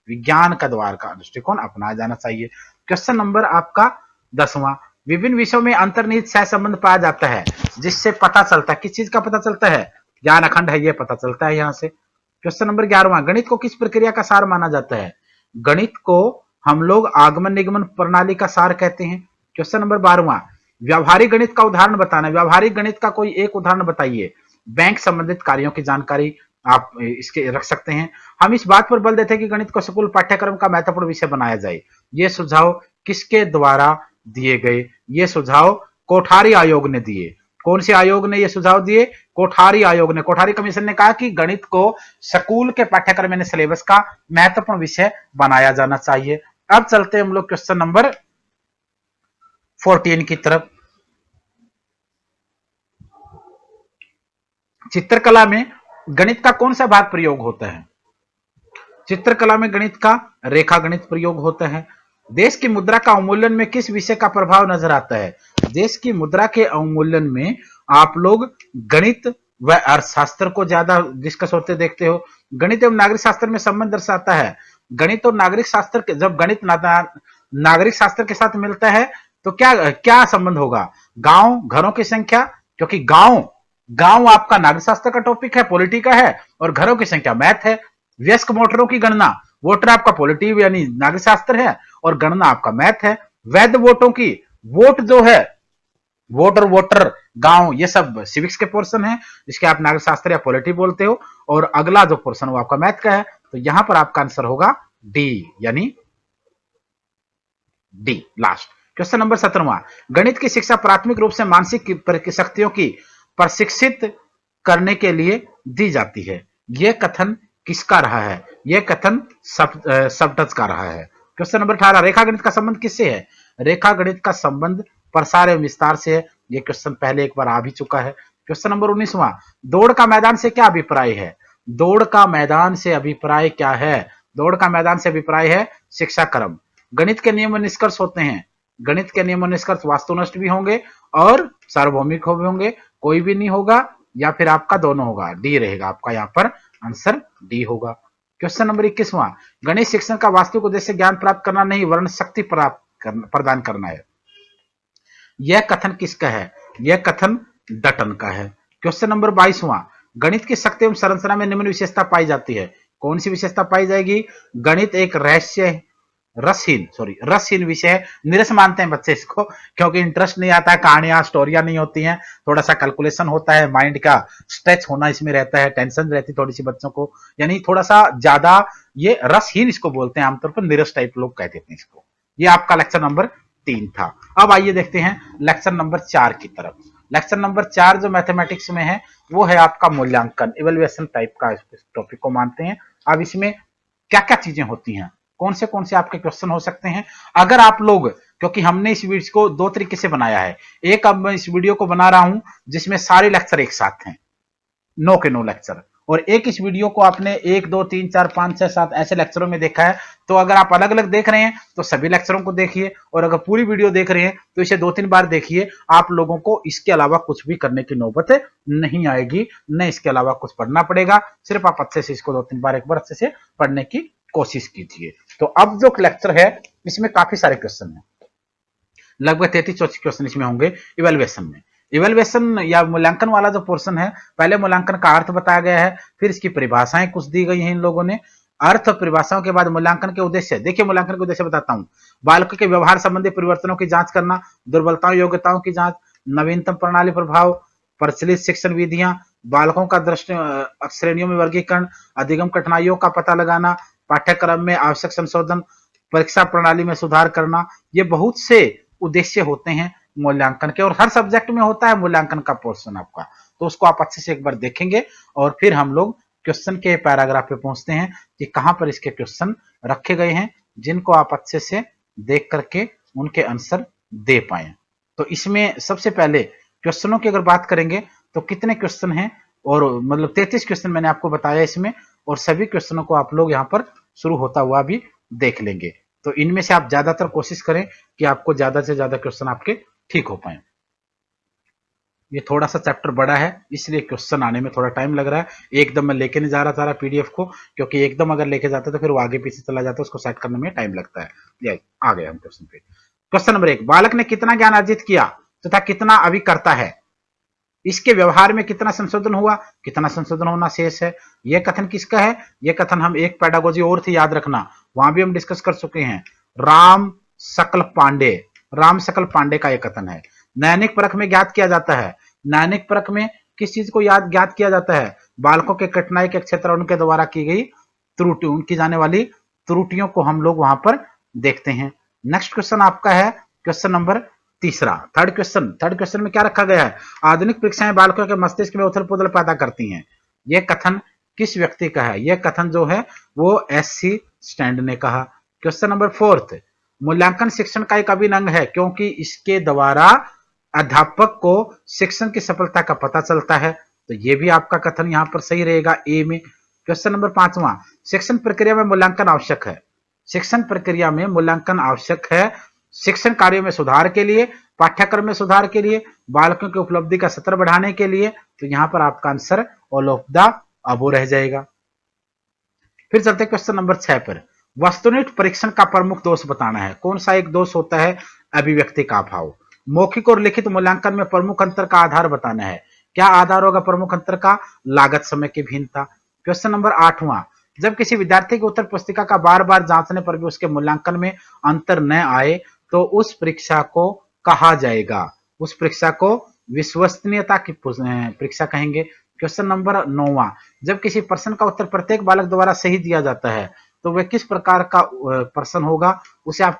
विज्ञान का द्वार का दृष्टिकोण अपनाया जाना चाहिए। क्वेश्चन नंबर आपका 10वां, विभिन्न विषयों में अंतर्निहित सहसंबंध पाया जाता है जिससे पता चलता है। किस चीज का पता चलता है? ज्ञान अखंड है, यह पता चलता है यहां से। क्वेश्चन नंबर 11वां, गणित को किस प्रक्रिया का सार माना जाता है? गणित को हम लोग आगमन निगमन प्रणाली का सार कहते हैं। क्वेश्चन नंबर 12वां, व्यावहारिक गणित का उदाहरण बताना। व्यावहारिक गणित का कोई एक उदाहरण बताइए। बैंक संबंधित कार्यों की जानकारी आप इसके रख सकते हैं। हम इस बात पर बल देते हैं कि गणित को स्कूल पाठ्यक्रम का महत्वपूर्ण विषय बनाया जाए। ये सुझाव किसके द्वारा दिए गए? ये सुझाव कोठारी आयोग ने दिए। कौन से आयोग ने ये सुझाव दिए? कोठारी आयोग ने। कोठारी कमीशन ने कहा कि गणित को स्कूल के पाठ्यक्रम यानी सिलेबस का महत्वपूर्ण विषय बनाया जाना चाहिए। अब चलते हैं हम लोग क्वेश्चन नंबर 14 की तरफ। चित्रकला में गणित का कौन सा भाग प्रयोग होता है? चित्रकला में गणित का रेखा गणित प्रयोग होता है। देश की मुद्रा का अवमूल्यन में किस विषय का प्रभाव नजर आता है? देश की मुद्रा के अवमूल्यन में आप लोग गणित व अर्थशास्त्र को ज्यादा डिस्कस होते देखते हो। गणित एवं नागरिक शास्त्र में संबंध दर्शाता है। गणित और नागरिक शास्त्र के, जब गणित नागरिक शास्त्र के साथ मिलता है तो क्या क्या संबंध होगा? गांव, घरों की संख्या, क्योंकि गांव आपका नागरिक शास्त्र का टॉपिक है, पॉलिटी का है, और घरों की संख्या मैथ है। व्यस्क वोटरों की गणना, वोटर आपका पॉलिटी यानी नागरिक शास्त्र है और गणना आपका मैथ है। वैध वोटों की, वोट जो है, वोटर गांव, ये सब सिविक्स के पोर्शन है जिसके आप नागरिक शास्त्र या पॉलिटी बोलते हो, और अगला जो पोर्शन वो आपका मैथ का है। तो यहां पर आपका आंसर होगा डी, यानी डी लास्ट। क्वेश्चन नंबर 17वां, गणित की शिक्षा प्राथमिक रूप से मानसिक शक्तियों की प्रशिक्षित करने के लिए दी जाती है। यह कथन किसका रहा है? यह कथन सबटज का रहा है। क्वेश्चन नंबर 18, रेखा गणित का संबंध किससे है? रेखा गणित का संबंध प्रसार एवं विस्तार से है। यह क्वेश्चन पहले एक बार आ भी चुका है। क्वेश्चन नंबर 19वां, दौड़ का मैदान से क्या अभिप्राय है? दौड़ का मैदान से अभिप्राय क्या है? दौड़ का मैदान से अभिप्राय है शिक्षा क्रम। गणित के नियम निष्कर्ष होते हैं। गणित के नियम निष्कर्ष वास्तुनिष्ठ भी होंगे और सार्वभौमिक भी होंगे, कोई भी नहीं होगा, या फिर आपका दोनों होगा। डी रहेगा आपका, यहां पर आंसर डी होगा। क्वेश्चन नंबर 21वां, गणित शिक्षण का वास्तविक उद्देश्य ज्ञान प्राप्त करना नहीं वर्ण शक्ति प्रदान करना है। यह कथन किसका है? यह कथन डटन का है। क्वेश्चन नंबर 22वां, गणित की शक्ति एवं संरचना में निम्न विशेषता पाई जाती है। कौन सी विशेषता पाई जाएगी? गणित एक रसहीन विषय है। निरस मानते हैं बच्चे इसको, क्योंकि इंटरेस्ट नहीं आता है, कहानियां स्टोरियां नहीं होती हैं, थोड़ा सा कैलकुलेशन होता है, माइंड का स्ट्रेच होना इसमें रहता है, टेंशन रहती थोड़ी सी बच्चों को, यानी थोड़ा सा ज्यादा ये रसहीन इसको बोलते हैं, आमतौर पर निरस टाइप लोग कहते हैं इसको। ये आपका लेक्चर नंबर 3 था। अब आइए देखते हैं लेक्चर नंबर 4 की तरफ। लेक्चर नंबर 4 जो मैथमेटिक्स में है वो है आपका मूल्यांकन, इवैल्यूएशन टाइप का इस टॉपिक को मानते हैं। अब इसमें क्या क्या चीजें होती हैं, कौन से आपके क्वेश्चन हो सकते हैं अगर आप लोग, क्योंकि हमने इस वीडियो को दो तरीके से बनाया है। एक अब मैं इस वीडियो को बना रहा हूं जिसमें सारे लेक्चर एक साथ हैं, नो के नो लेक्चर, और एक इस वीडियो को आपने 1 2 3 4 5 6 7 ऐसे लेक्चरों में देखा है। तो अगर आप अलग अलग देख रहे हैं तो सभी लेक्चरों को देखिए, और अगर पूरी वीडियो देख रहे हैं तो इसे 2 3 बार देखिए। आप लोगों को इसके अलावा कुछ भी करने की नौबत नहीं आएगी, न इसके अलावा कुछ पढ़ना पड़ेगा, सिर्फ आप अच्छे से इसको 2 3 बार एक बार अच्छे से पढ़ने की कोशिश कीजिए। तो अब जो लेक्चर है इसमें काफी सारे क्वेश्चन है, लगभग 33-34 क्वेश्चन इसमें होंगे इवैल्यूएशन में। इवैल्यूएशन या मूल्यांकन वाला जो पोर्शन है, पहले मूल्यांकन का अर्थ बताया गया है, फिर इसकी परिभाषाएं कुछ दी गई हैं इन लोगों ने, अर्थ और परिभाषाओं के बाद मूल्यांकन के उद्देश्य। देखिए मूल्यांकन के उद्देश्य बताता हूं, बालकों के व्यवहार संबंधी परिवर्तनों की जांच करना, दुर्बलताओं योग्यताओं की जांच, नवीनतम प्रणाली प्रभाव, प्रचलित शिक्षण विधियां, बालकों का दृष्टि श्रेणियों में वर्गीकरण, अधिगम कठिनाइयों का पता लगाना, पाठ्यक्रम में आवश्यक संशोधन, परीक्षा प्रणाली में सुधार करना। ये बहुत से उद्देश्य होते हैं मूल्यांकन के, और हर सब्जेक्ट में होता है मूल्यांकन का पोर्शन आपका, तो उसको आप अच्छे से एक बार देखेंगे। और फिर हम लोग क्वेश्चन के पैराग्राफ पे पहुंचते हैं कि कहां पर इसके क्वेश्चन रखे गए हैं, जिनको आप अच्छे से देख करके उनके आंसर दे पाए। तो इसमें सबसे पहले क्वेश्चनों की अगर बात करेंगे तो कितने क्वेश्चन हैं, और मतलब 33 क्वेश्चन मैंने आपको बताया इसमें, और सभी क्वेश्चनों को आप लोग यहाँ पर शुरू होता हुआ भी देख लेंगे। तो इनमें से आप ज्यादातर कोशिश करें कि आपको ज्यादा से ज्यादा क्वेश्चन आपके ठीक हो पाए। ये थोड़ा सा चैप्टर बड़ा है इसलिए क्वेश्चन आने में थोड़ा टाइम लग रहा है, एकदम मैं लेके नहीं जा रहा सारा पीडीएफ को, क्योंकि एकदम अगर लेके जाते तो फिर वो आगे पीछे चला जाता, उसको सेट करने में टाइम लगता है। ये आ गए हम क्वेश्चन पे। क्वेश्चन नंबर 1, बालक ने कितना ज्ञान अर्जित किया तथा कितना अभी करता है, इसके व्यवहार में कितना संशोधन हुआ, कितना संशोधन होना शेष है। यह कथन किसका है, यह कथन हम एक पेडागोजी और थी, याद रखना, वहां भी हम डिस्कस कर चुके हैं, राम सकल पांडे का यह कथन है। नैनिक परख में ज्ञात किया जाता है, नैनिक परख में किस चीज को ज्ञात किया जाता है, बालकों के कठिनाई के क्षेत्र उनके द्वारा की गई त्रुटि, उनकी जाने वाली त्रुटियों को हम लोग वहां पर देखते हैं। नेक्स्ट क्वेश्चन आपका है क्वेश्चन नंबर 3, थर्ड क्वेश्चन में क्या रखा गया है, आधुनिक परीक्षाएं बालकों के मस्तिष्क में उथल पुथल पैदा करती हैं। यह कथन किस व्यक्ति का है, यह कथन जो है वो एससी स्टैंड ने कहा। क्वेश्चन नंबर 4, मूल्यांकन शिक्षण का एक अभिन्न अंग है क्योंकि इसके द्वारा अध्यापक को शिक्षण की सफलता का पता चलता है, तो यह भी आपका कथन यहां पर सही रहेगा ए में। क्वेश्चन नंबर 5, शिक्षण प्रक्रिया में मूल्यांकन आवश्यक है, शिक्षण प्रक्रिया में मूल्यांकन आवश्यक है शिक्षण कार्यों में सुधार के लिए, पाठ्यक्रम में सुधार के लिए, बालकों की उपलब्धि का स्तर बढ़ाने के लिए, तो यहां पर आपका आंसर ऑल ऑफ द अबो रह जाएगा। फिर चलते क्वेश्चन नंबर 6 पर, वस्तुनिष्ठ परीक्षण का प्रमुख दोष बताना है। कौन सा एक दोष होता है, अभिव्यक्ति का अभाव। मौखिक और लिखित मूल्यांकन में प्रमुख अंतर का आधार बताना है। क्या आधार होगा प्रमुख अंतर का, लागत समय की भिन्नता। क्वेश्चन नंबर 8, जब किसी विद्यार्थी की उत्तर पुस्तिका का बार बार जांचने पर भी उसके मूल्यांकन में अंतर न आए तो उस परीक्षा को कहा जाएगा, उस परीक्षा को विश्वसनीयता की परीक्षा कहेंगे। क्वेश्चन नंबर 9, जब किसी प्रश्न का उत्तर प्रत्येक बालक द्वारा सही दिया जाता है तो वह किस प्रकार का प्रश्न होगा, उसे आप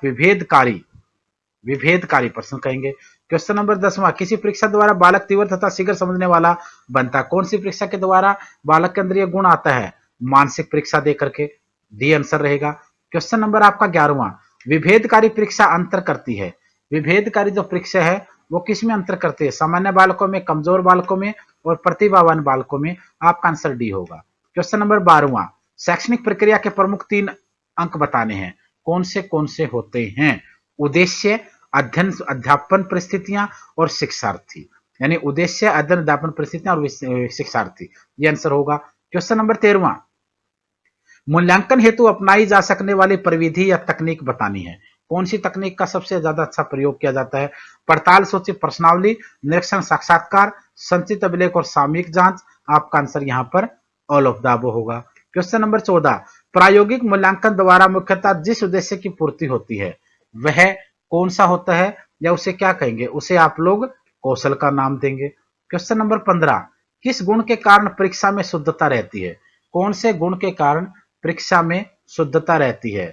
विभेदकारी प्रश्न कहेंगे। क्वेश्चन नंबर 10, किसी परीक्षा द्वारा बालक तीव्र तथा शीघ्र समझने वाला बनता, कौन सी परीक्षा के द्वारा बालक के अंदर यह गुण आता है, मानसिक परीक्षा दे करके, डी आंसर रहेगा। क्वेश्चन नंबर आपका 11, विभेदकारी परीक्षा अंतर करती है, विभेदकारी जो परीक्षा है वो किस में अंतर करती है, सामान्य बालकों में, कमजोर बालकों में और प्रतिभावान बालकों में, आपका आंसर डी होगा। क्वेश्चन नंबर 12, शैक्षणिक प्रक्रिया के प्रमुख 3 अंक बताने हैं, कौन से होते हैं, उद्देश्य, अध्ययन अध्यापन परिस्थितियां और शिक्षार्थी, यानी उद्देश्य, अध्ययन अध्यापन परिस्थितियां और शिक्षार्थी, ये आंसर होगा। क्वेश्चन नंबर 13, मूल्यांकन हेतु अपनाई जा सकने वाली प्रविधि या तकनीक बतानी है, कौन सी तकनीक का सबसे ज्यादा अच्छा प्रयोग किया जाता है, पड़ताल सूची प्रश्नावली, निरीक्षण साक्षात्कार, संचित अभिलेख और सामयिक जांच, आपका आंसर यहां पर ऑल ऑफ द अबव होगा। क्वेश्चन नंबर 14, प्रायोगिक मूल्यांकन द्वारा मुख्यतः जिस उद्देश्य की पूर्ति होती है वह कौन सा होता है या उसे क्या कहेंगे, उसे आप लोग कौशल का नाम देंगे। क्वेश्चन नंबर 15, किस गुण के कारण परीक्षा में शुद्धता रहती है, कौन से गुण के कारण परीक्षा में शुद्धता रहती है,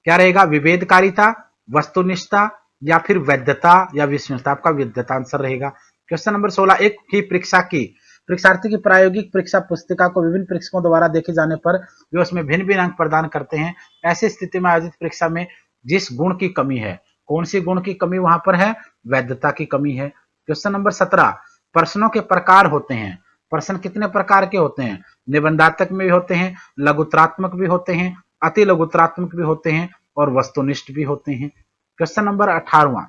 क्या रहेगा, विभेदकारिता, वस्तुनिष्ठता या फिर वैधता या विश्वसनीयता, आपका वैधता आंसर रहेगा। क्वेश्चन नंबर 16, एक ही परीक्षा की परीक्षार्थी की प्रायोगिक परीक्षा पुस्तिका को विभिन्न परीक्षकों द्वारा देखे जाने पर वे उसमें भिन्न भिन्न अंक प्रदान करते हैं। ऐसी स्थिति में आयोजित परीक्षा में जिस गुण की कमी है, कौन सी गुण की कमी वहां पर है? वैधता की कमी है। क्वेश्चन नंबर 17, प्रश्नों के प्रकार होते हैं। प्रश्न कितने प्रकार के होते हैं? निबंधात्मक में भी होते हैं, लघुतरात्मक भी होते हैं, अति लघुतरात्मक भी होते हैं और वस्तुनिष्ठ भी होते हैं। क्वेश्चन नंबर 18,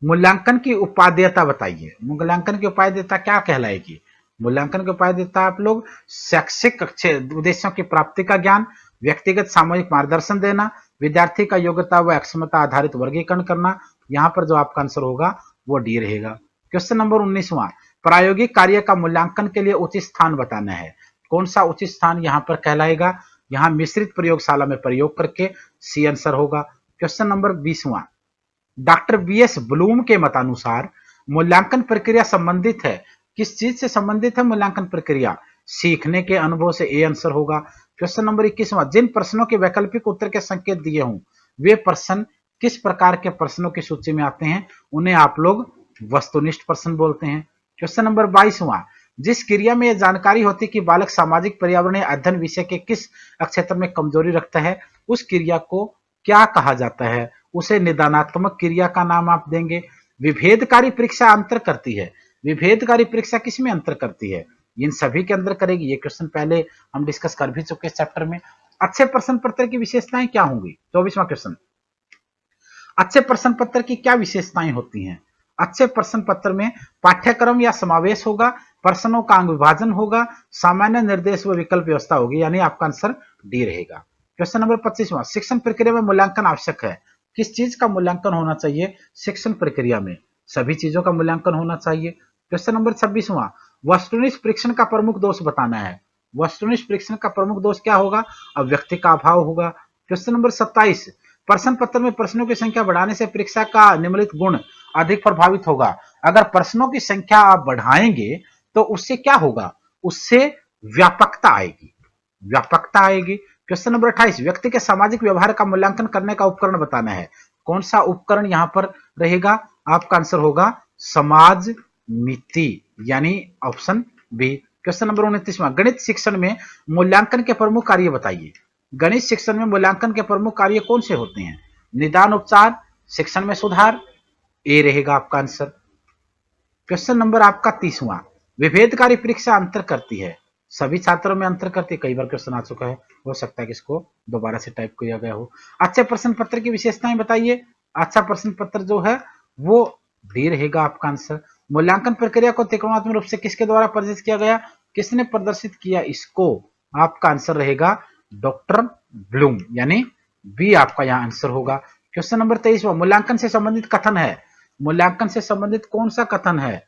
मूल्यांकन की उपादेयता बताइए। मूल्यांकन की उपादेयता क्या कहलाएगी? मूल्यांकन की उपादेयता आप लोग शैक्षिक उद्देश्यों की प्राप्ति का ज्ञान, व्यक्तिगत सामूहिक मार्गदर्शन देना, विद्यार्थी का योग्यता व अक्षमता आधारित वर्गीकरण करना। यहाँ पर जो आपका आंसर होगा वो डी रहेगा। क्वेश्चन नंबर 19वां, प्रायोगिक कार्य का मूल्यांकन के लिए उचित स्थान बताना है। कौन सा उचित स्थान यहाँ पर कहलाएगा? यहाँ मिश्रित प्रयोगशाला में प्रयोग करके, सी आंसर होगा। क्वेश्चन नंबर 20वां, डॉक्टर बीएस ब्लूम के मतानुसार मूल्यांकन प्रक्रिया संबंधित है। किस चीज से संबंधित है मूल्यांकन प्रक्रिया? सीखने के अनुभव से, ए आंसर होगा। क्वेश्चन नंबर 21वां, जिन प्रश्नों के वैकल्पिक उत्तर के संकेत दिए हों वे प्रश्न किस प्रकार के प्रश्नों की सूची में आते हैं? उन्हें आप लोग वस्तुनिष्ठ प्रश्न बोलते हैं। क्वेश्चन नंबर 22वां, जिस क्रिया में यह जानकारी होती है कि बालक सामाजिक पर्यावरणीय अध्ययन विषय के किस क्षेत्र में कमजोरी रखता है, उस क्रिया को क्या कहा जाता है? उसे निदानात्मक क्रिया का नाम आप देंगे। विभेदकारी परीक्षा अंतर करती है। विभेदकारी परीक्षा किस में अंतर करती है? इन सभी के अंदर करेगी। ये क्वेश्चन पहले हम डिस्कस कर भी चुके चैप्टर में। अच्छे प्रश्न पत्र की विशेषताएं क्या होंगी? 24वां क्वेश्चन, अच्छे प्रश्न पत्र की क्या विशेषताएं होती हैं? अच्छे प्रश्न पत्र में पाठ्यक्रम या समावेश होगा, प्रश्नों का अंग विभाजन होगा, सामान्य निर्देश व विकल्प व्यवस्था होगी, यानी आपका आंसर डी रहेगा। क्वेश्चन नंबर 25वां, शिक्षण प्रक्रिया में मूल्यांकन आवश्यक है। किस चीज का मूल्यांकन होना चाहिए? शिक्षण प्रक्रिया में सभी चीजों का मूल्यांकन होना चाहिए। क्वेश्चन नंबर 26वां, वस्तुनिष्ठ परीक्षण का प्रमुख दोष बताना है। वस्तुनिष्ठ परीक्षण का प्रमुख दोष क्या होगा? अव्यक्ति का अभाव होगा। क्वेश्चन नंबर 27, प्रश्न पत्र में प्रश्नों की संख्या बढ़ाने से परीक्षा का निम्नलिखित गुण अधिक प्रभावित होगा। अगर प्रश्नों की संख्या आप बढ़ाएंगे तो उससे क्या होगा? उससे व्यापकता आएगी, व्यापकता आएगी। क्वेश्चन नंबर 28, व्यक्ति के सामाजिक व्यवहार का मूल्यांकन करने का उपकरण बताना है। कौन सा उपकरण यहां पर रहेगा? आपका आंसर होगा समाज मिति, यानी ऑप्शन बी। क्वेश्चन नंबर 29वां, गणित शिक्षण में मूल्यांकन के प्रमुख कार्य बताइए। गणित शिक्षण में मूल्यांकन के प्रमुख कार्य कौन से होते हैं? निदान उपचार, शिक्षण में सुधार, ए रहेगा आपका आंसर। क्वेश्चन नंबर आपका 30वां, विभेदकारी परीक्षा अंतर करती है। सभी छात्रों में अंतर करती है। कई बार क्वेश्चन आ चुका है, हो सकता है कि इसको दोबारा से टाइप किया गया हो। अच्छे प्रश्न पत्र की विशेषताएं बताइए। अच्छा प्रश्न पत्र जो है वो डी रहेगा आपका आंसर। मूल्यांकन प्रक्रिया को त्रिकोणात्मक रूप से किसके द्वारा प्रदर्शित किया गया? किसने प्रदर्शित किया इसको? आपका आंसर रहेगा डॉक्टर ब्लूम, यानी बी आपका यहाँ आंसर होगा। क्वेश्चन नंबर 23वां, मूल्यांकन से संबंधित कथन है। मूल्यांकन से संबंधित कौन सा कथन है?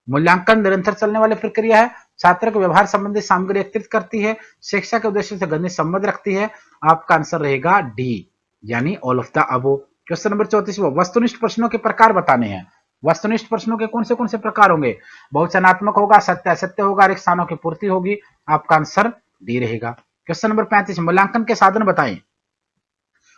मूल्यांकन निरंतर चलने वाली प्रक्रिया है, छात्र को व्यवहार संबंधी सामग्री एकत्रित करती है, शिक्षा के उद्देश्य से घनिष्ठ संबंध रखती है। आपका आंसर रहेगा डी, यानी all of the above. Question number 34वां, वस्तुनिष्ठ प्रश्नों के प्रकार बताने हैं। वस्तुनिष्ठ प्रश्नों के कौन से प्रकार होंगे? बहुवचनात्मक होगा, सत्य असत्य होगा, रिक्त स्थानों की पूर्ति होगी। आपका आंसर डी रहेगा। क्वेश्चन नंबर 35, मूल्यांकन के साधन बताएं।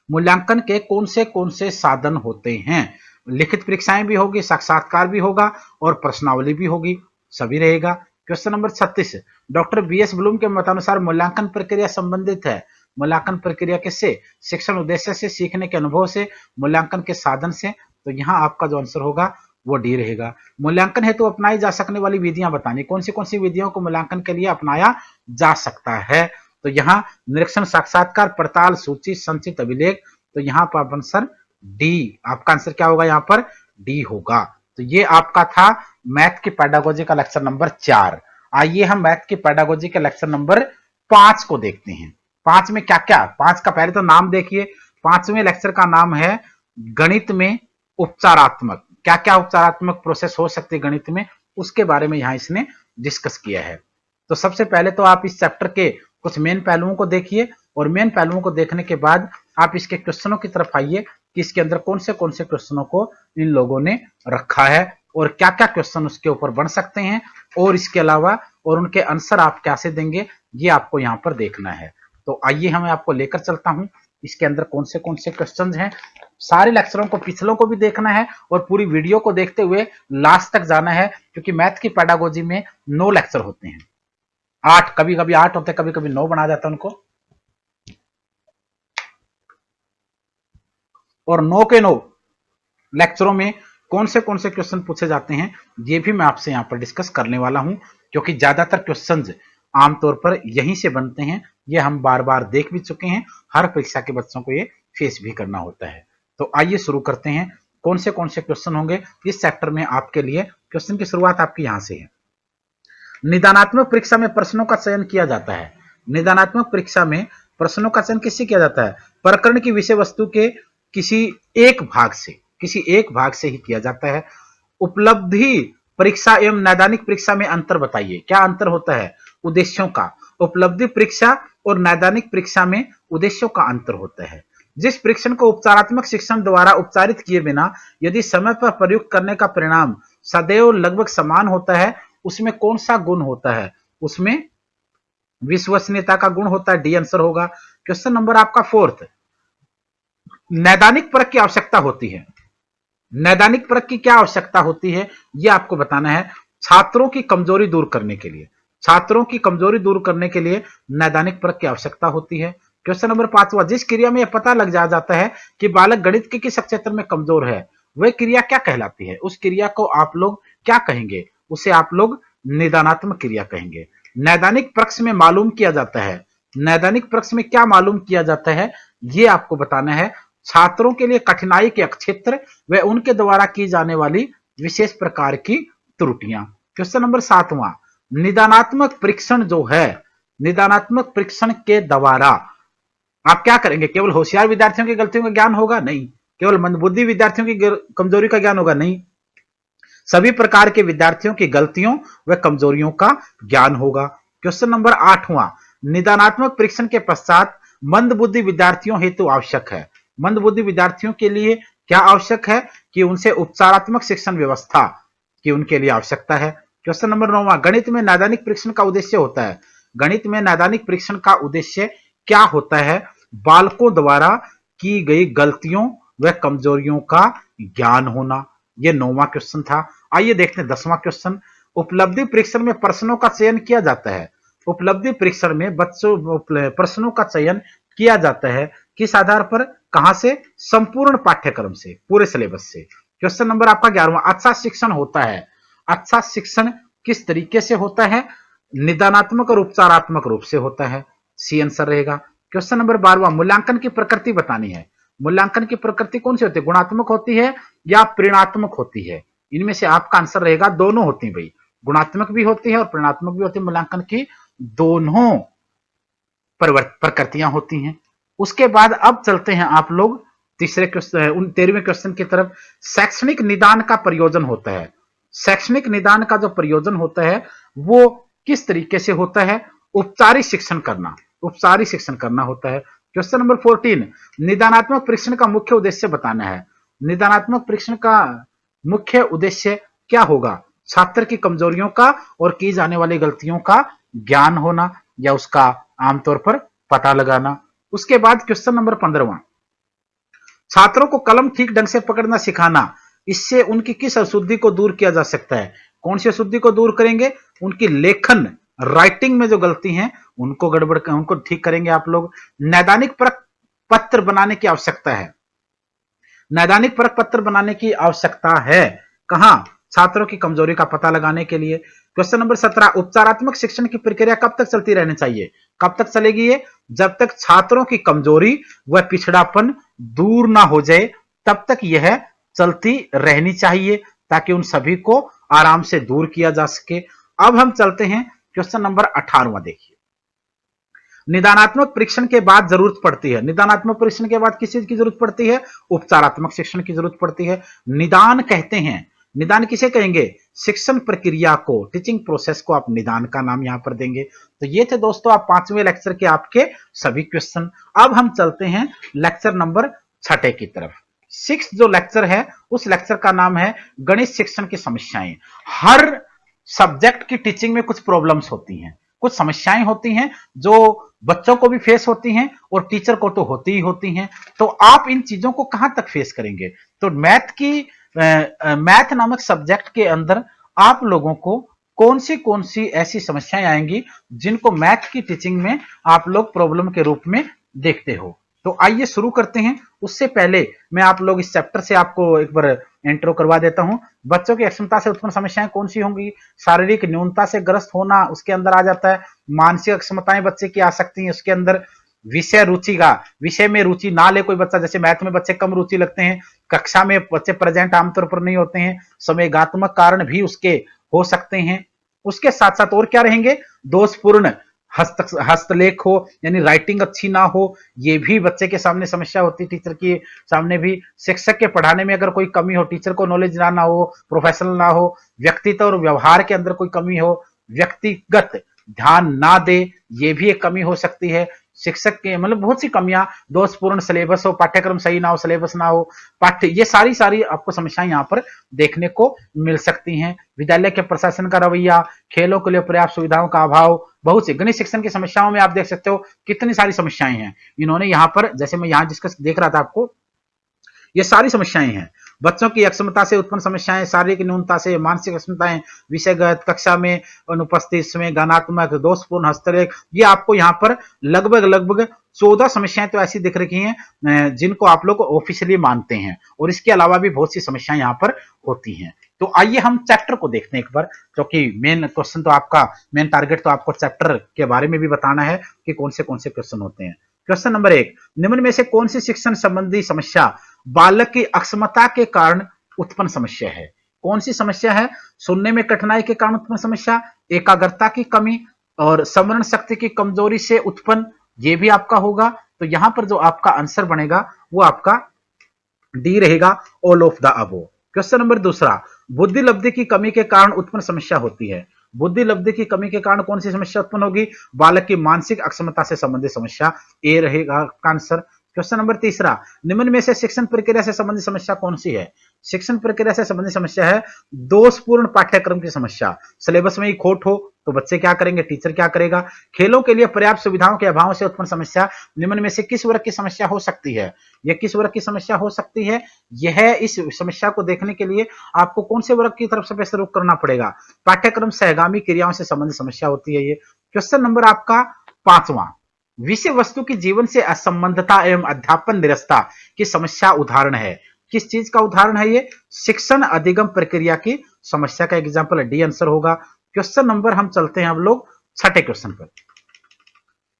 मूल्यांकन के कौन से साधन होते हैं? लिखित परीक्षाएं भी होगी, साक्षात्कार भी होगा और प्रश्नावली भी होगी, सभी रहेगा। Question number 36, doctor BS Bloom के मतानुसार मूल्यांकन प्रक्रिया संबंधित है। मूल्यांकन प्रक्रिया किससे? शिक्षण उद्देश्य से, सीखने के अनुभव से, मूल्यांकन के साधन से। तो यहाँ आपका जो आंसर होगा वो डी रहेगा। मूल्यांकन हेतु अपनाई जा सकने वाली विधियां बतानी। कौन सी विधियों को मूल्यांकन के लिए अपनाया जा सकता है? तो यहाँ निरीक्षण, साक्षात्कार, पड़ताल, सूची, संचित, अभिलेख। तो यहाँ पर आंसर डी, आपका आंसर क्या होगा? यहाँ पर डी होगा। तो ये आपका था मैथ की पेडागोजी का लेक्चर नंबर 4। आइए हम मैथ की पेडागोजी के लेक्चर नंबर 5 को देखते हैं। 5 में क्या क्या? 5 का पहले तो नाम देखिए। 5वें लेक्चर का नाम है गणित में उपचारात्मक। क्या क्या उपचारात्मक प्रोसेस हो सकती है गणित में, उसके बारे में यहाँ इसने डिस्कस किया है। तो सबसे पहले तो आप इस चैप्टर के कुछ मेन पहलुओं को देखिए और मेन पहलुओं को देखने के बाद आप इसके क्वेश्चनों की तरफ आइए कि इसके अंदर कौन से क्वेश्चनों को इन लोगों ने रखा है और क्या क्या क्वेश्चन उसके ऊपर बन सकते हैं, और इसके अलावा और उनके आंसर आप कैसे देंगे, ये आपको यहाँ पर देखना है। तो आइए मैं आपको लेकर चलता हूं इसके अंदर कौन से क्वेश्चंस हैं, सारे लेक्चरों को पिछलों को भी देखना है और पूरी वीडियो को देखते हुए लास्ट तक जाना है, क्योंकि मैथ की पेडागोजी में 9 लेक्चर होते हैं, 8, कभी कभी 8 होते हैं, कभी कभी 9 बना जाता है उनको, और 9 के 9 लेक्चरों में कौन से क्वेश्चन पूछे जाते हैं ये भी मैं आपसे यहां पर डिस्कस करने वाला हूं, क्योंकि ज्यादातर क्वेश्चंस आमतौर पर यहीं से बनते हैं, ये हम बार बार देख भी चुके हैं, हर परीक्षा के बच्चों को ये फेस भी करना होता है। तो आइए शुरू करते हैं, कौन से क्वेश्चन होंगे इस चैप्टर में आपके लिए। क्वेश्चन की शुरुआत आपकी यहां से है। निदानात्मक परीक्षा में प्रश्नों का चयन किया जाता है। निदानात्मक परीक्षा में प्रश्नों का चयन किससे किया जाता है? प्रकरण की विषय वस्तु के किसी एक भाग से ही किया जाता है। उपलब्धि परीक्षा एवं नैदानिक परीक्षा में अंतर बताइए। क्या अंतर होता है? उद्देश्यों का। उपलब्धि परीक्षा और नैदानिक परीक्षा में उद्देश्यों का अंतर होता है। जिस परीक्षण को उपचारात्मक शिक्षण द्वारा उपचारित किए बिना यदि समय पर प्रयुक्त करने का परिणाम सदैव लगभग समान होता है, उसमें कौन सा गुण होता है? उसमें विश्वसनीयता का गुण होता है। डी आंसर होगा। क्वेश्चन नंबर आपका 4th, नैदानिक परख की आवश्यकता होती है। नैदानिक परख की क्या आवश्यकता होती है यह आपको बताना है। छात्रों की कमजोरी दूर करने के लिए, छात्रों की कमजोरी दूर करने के लिए नैदानिक परख की आवश्यकता होती है। क्वेश्चन नंबर 5वां, जिस क्रिया में यह पता लग जाता है कि बालक गणित के किस क्षेत्र में कमजोर है, वह क्रिया क्या कहलाती है? उस क्रिया को आप लोग क्या कहेंगे? उसे आप लोग निदानात्मक क्रिया कहेंगे। नैदानिक परख में मालूम किया जाता है। नैदानिक परख में क्या मालूम किया जाता है यह आपको बताना है। छात्रों के लिए कठिनाई के क्षेत्र व उनके द्वारा की जाने वाली विशेष प्रकार की त्रुटियां। क्वेश्चन नंबर 7वां, निदानात्मक परीक्षण जो है, निदानात्मक परीक्षण के द्वारा आप क्या करेंगे? केवल होशियार विद्यार्थियों की गलतियों का ज्ञान होगा? नहीं। केवल मंदबुद्धि विद्यार्थियों की कमजोरी का ज्ञान होगा? नहीं। सभी प्रकार के विद्यार्थियों की गलतियों व कमजोरियों का ज्ञान होगा। क्वेश्चन नंबर 8वां, निदानात्मक परीक्षण के पश्चात मंदबुद्धि विद्यार्थियों हेतु आवश्यक है। मंदबुद्धि विद्यार्थियों के लिए क्या आवश्यक है? कि उनसे उपचारात्मक शिक्षण व्यवस्था की उनके लिए आवश्यकता है। क्वेश्चन नंबर 9वां, गणित में नैदानिक परीक्षण का उद्देश्य होता है। गणित में नैदानिक परीक्षण का उद्देश्य क्या होता है? बालकों द्वारा की गई गलतियों व कमजोरियों का ज्ञान होना। यह 9वां क्वेश्चन था। आइए देखते हैं 10वां क्वेश्चन। उपलब्धि परीक्षण में प्रश्नों का चयन किया जाता है। उपलब्धि परीक्षण में बच्चों प्रश्नों का चयन किया जाता है किस आधार पर? कहां से? संपूर्ण पाठ्यक्रम से, पूरे सिलेबस से। क्वेश्चन नंबर आपका 11वां, अच्छा शिक्षण होता है। अच्छा शिक्षण किस तरीके से होता है? निदानात्मक और उपचारात्मक रूप से होता है। सी आंसर रहेगा। क्वेश्चन नंबर 12वां, मूल्यांकन की प्रकृति बतानी है। मूल्यांकन की प्रकृति कौन सी होती है? गुणात्मक होती है या परिणात्मक होती है? इनमें से आपका आंसर रहेगा दोनों होती है भाई, गुणात्मक भी होती है और परिणात्मक भी होती है। मूल्यांकन की दोनों प्रकृतियां होती हैं। उसके बाद अब चलते हैं आप लोग तीसरे क्वेश्चन 13वें क्वेश्चन की तरफ। शैक्षणिक निदान का प्रयोजन होता है। शैक्षणिक निदान का जो प्रयोजन होता है वो किस तरीके से होता है? उपचारित शिक्षण करना, उपचारित शिक्षण करना होता है। क्वेश्चन नंबर 14, निदानात्मक परीक्षण का मुख्य उद्देश्य बताना है। निदानात्मक परीक्षण का मुख्य उद्देश्य क्या होगा? छात्र की कमजोरियों का और की जाने वाली गलतियों का ज्ञान होना या उसका आमतौर पर पता लगाना। उसके बाद क्वेश्चन नंबर 15वां, छात्रों को कलम ठीक ढंग से पकड़ना सिखाना। इससे उनकी किस अशुद्धि को दूर किया जा सकता है? कौन सी अशुद्धि को दूर करेंगे? उनकी लेखन, राइटिंग में जो गलती है उनको उनको ठीक करेंगे आप लोग। नैदानिक परख पत्र बनाने की आवश्यकता है। नैदानिक परख पत्र बनाने की आवश्यकता है कहां? छात्रों की कमजोरी का पता लगाने के लिए। क्वेश्चन नंबर 17, उपचारात्मक शिक्षण की प्रक्रिया कब तक चलती रहनी चाहिए? कब तक चलेगी ये? जब तक छात्रों की कमजोरी व पिछड़ापन दूर ना हो जाए तब तक यह चलती रहनी चाहिए, ताकि उन सभी को आराम से दूर किया जा सके। अब हम चलते हैं क्वेश्चन नंबर 18वां। देखिए, निदानात्मक परीक्षण के बाद जरूरत पड़ती है। निदानात्मक परीक्षण के बाद किस चीज की जरूरत पड़ती है? उपचारात्मक शिक्षण की जरूरत पड़ती है। निदान कहते हैं, निदान किसे कहेंगे? शिक्षण प्रक्रिया को, टीचिंग प्रोसेस को आप निदान का नाम यहां पर देंगे। तो ये थे दोस्तों आप 5वें लेक्चर के आपके सभी क्वेश्चन। अब हम चलते हैं लेक्चर नंबर 6 की तरफ। 6th जो लेक्चर है उस लेक्चर का नाम है गणित शिक्षण की समस्याएं। हर सब्जेक्ट की टीचिंग में कुछ प्रॉब्लम्स होती हैं। कुछ समस्याएं होती हैं जो बच्चों को भी फेस होती हैं और टीचर को तो होती ही होती हैं। तो आप इन चीजों को कहां तक फेस करेंगे? तो मैथ नामक सब्जेक्ट के अंदर आप लोगों को कौन सी ऐसी समस्याएं आएंगी जिनको मैथ की टीचिंग में आप लोग प्रॉब्लम के रूप में देखते हो। तो आइए शुरू करते हैं। उससे पहले मैं आप लोग इस चैप्टर से आपको एक बार इंट्रो करवा देता हूं। बच्चों की अक्षमता से उत्पन्न समस्याएं कौन सी होंगी? शारीरिक न्यूनता से ग्रस्त होना उसके अंदर आ जाता है। मानसिक अक्षमताएं बच्चे की आ सकती हैं उसके अंदर। विषय रुचि का, विषय में रुचि ना ले कोई बच्चा, जैसे मैथ में बच्चे कम रुचि लगते हैं, कक्षा में बच्चे प्रेजेंट आमतौर पर नहीं होते हैं, संवेगात्मक कारण भी उसके हो सकते हैं। उसके साथ साथ और क्या रहेंगे? दोषपूर्ण हस्तलेख हो, यानी राइटिंग अच्छी ना हो, ये भी बच्चे के सामने समस्या होती है। टीचर के सामने भी शिक्षक के पढ़ाने में अगर कोई कमी हो, टीचर को नॉलेज ना हो, प्रोफेशनल ना हो, व्यक्तित्व और व्यवहार के अंदर कोई कमी हो, व्यक्तिगत ध्यान ना दे, ये भी एक कमी हो सकती है। शिक्षक के मतलब बहुत सी कमियां, दोषपूर्ण सिलेबस हो, पाठ्यक्रम सही ना हो, सिलेबस ना हो, पाठ्य, ये सारी आपको समस्याएं यहाँ पर देखने को मिल सकती हैं। विद्यालय के प्रशासन का रवैया, खेलों के लिए पर्याप्त सुविधाओं का अभाव, बहुत सी गणित शिक्षण की समस्याओं में आप देख सकते हो कितनी सारी समस्याएं हैं। इन्होंने यहाँ पर, जैसे मैं यहाँ डिस्कस देख रहा था आपको, ये सारी समस्याएं हैं। बच्चों की अक्षमता से उत्पन्न समस्याएं, शारीरिक न्यूनता से, मानसिक अक्षमताएं, विषयगत, कक्षा में अनुपस्थित, समय गानात्मक, दोषपूर्ण हस्तलेख, ये आपको यहाँ पर लगभग 14 समस्याएं तो ऐसी दिख रही हैं जिनको आप लोग ऑफिशियली मानते हैं, और इसके अलावा भी बहुत सी समस्याएं यहाँ पर होती हैं। तो आइए हम चैप्टर को देखते हैं एक बार, क्योंकि मेन क्वेश्चन तो आपका, मेन टारगेट तो आपको चैप्टर के बारे में भी बताना है कि कौन से क्वेश्चन होते हैं। क्वेश्चन नंबर 1, निम्न में से कौन सी शिक्षण संबंधी समस्या बालक की अक्षमता के कारण उत्पन्न समस्या है? कौन सी समस्या है? सुनने में कठिनाई के कारण उत्पन्न समस्या, एकाग्रता की कमी और स्मरण शक्ति की कमजोरी से उत्पन्न, ये भी आपका होगा। तो यहां पर जो आपका आंसर बनेगा वो आपका डी रहेगा, all of the above. Question number 2, बुद्धि लब्धि की कमी के कारण उत्पन्न समस्या होती है। बुद्धि लब्धि की कमी के कारण कौन सी समस्या उत्पन्न होगी? बालक की मानसिक अक्षमता से संबंधित समस्या, ए रहेगा का आंसर। क्वेश्चन नंबर 3, निम्न में से शिक्षण प्रक्रिया से संबंधित समस्या कौन सी है? शिक्षण प्रक्रिया से संबंधित समस्या है दोषपूर्ण पाठ्यक्रम की समस्या। सिलेबस में ही खोट हो तो बच्चे क्या करेंगे, टीचर क्या करेगा? खेलों के लिए पर्याप्त सुविधाओं के अभाव से उत्पन्न समस्या, निम्न में से किस वर्ग की समस्या हो सकती है? यह किस वर्ग की समस्या हो सकती है? यह, इस समस्या को देखने के लिए आपको कौन से वर्ग की तरफ से पैसे रुख करना पड़ेगा? पाठ्यक्रम सहगामी क्रियाओं से संबंधित समस्या होती है ये। क्वेश्चन नंबर आपका 5, विषय वस्तु की जीवन से असंबंधता एवं अध्यापन निरस्ता की समस्या उदाहरण है। किस चीज का उदाहरण है ये? शिक्षण अधिगम प्रक्रिया की समस्या का एग्जाम्पल है, डी आंसर होगा। क्वेश्चन नंबर, हम चलते हैं हम लोग 6 क्वेश्चन पर।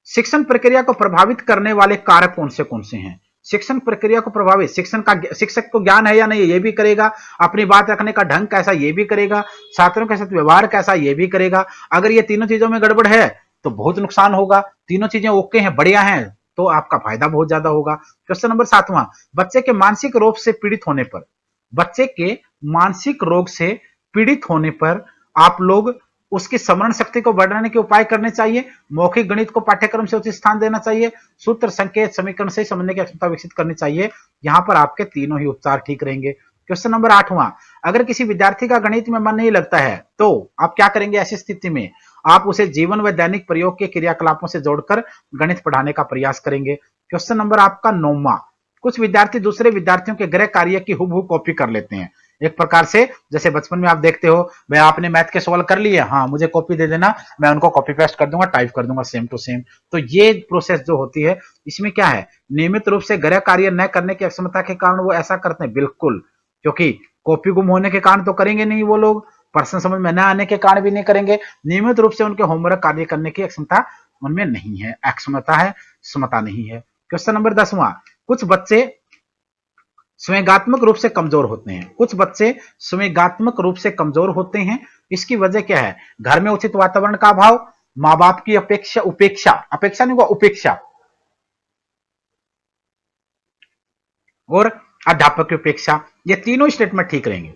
शिक्षण प्रक्रिया को प्रभावित करने वाले कारक कौन से हैं? शिक्षण प्रक्रिया को प्रभावित, शिक्षक को ज्ञान है या नहीं ये भी करेगा, अपनी बात रखने का ढंग कैसा ये भी करेगा, छात्रों के साथ व्यवहार कैसा ये भी करेगा। अगर ये तीनों चीजों में गड़बड़ है तो बहुत नुकसान होगा। तीनों चीजें ओके हैं, बढ़िया हैं, तो आपका फायदा बहुत ज्यादा होगा। क्वेश्चन नंबर 7, बच्चे के मानसिक रोग से पीड़ित होने पर, बच्चे के मानसिक रोग से पीड़ित होने पर आप लोग उसकी स्मरण शक्ति को बढ़ाने के उपाय करने चाहिए, मौखिक गणित को पाठ्यक्रम से उचित स्थान देना चाहिए, सूत्र संकेत समीकरण से समझने की क्षमता विकसित करनी चाहिए। यहां पर आपके तीनों ही उपचार ठीक रहेंगे। क्वेश्चन नंबर 8, अगर किसी विद्यार्थी का गणित में मन नहीं लगता है तो आप क्या करेंगे? ऐसी स्थिति में आप उसे जीवन व दैनिक प्रयोग के क्रियाकलापों से जोड़कर गणित पढ़ाने का प्रयास करेंगे। क्वेश्चन नंबर आपका 9, कुछ विद्यार्थी दूसरे विद्यार्थियों के गृह कार्य की हुबहू कॉपी कर लेते हैं। एक प्रकार से जैसे बचपन में आप देखते हो, भाई आपने मैथ के सवाल कर लिए, हाँ मुझे कॉपी दे देना, मैं उनको कॉपी पेस्ट कर दूंगा, टाइप कर दूंगा सेम टू सेम। तो ये प्रोसेस जो होती है, इसमें क्या है, नियमित रूप से गृह कार्य न करने की अक्षमता के कारण वो ऐसा करते हैं, बिल्कुल, क्योंकि कॉपी गुम होने के कारण तो करेंगे नहीं वो लोग, पर्सन समझ में न आने के कारण भी नहीं करेंगे। नियमित रूप से उनके होमवर्क कार्य करने की अक्षमता उनमें नहीं है, अक्षमता है, क्षमता नहीं है। क्वेश्चन नंबर 10, कुछ बच्चे संवेगात्मक रूप से कमजोर होते हैं। कुछ बच्चे संवेगात्मक रूप से कमजोर होते हैं, इसकी वजह क्या है? घर में उचित वातावरण का अभाव, माँ बाप की उपेक्षा और अध्यापक की उपेक्षा, ये तीनों स्टेटमेंट ठीक रहेंगे।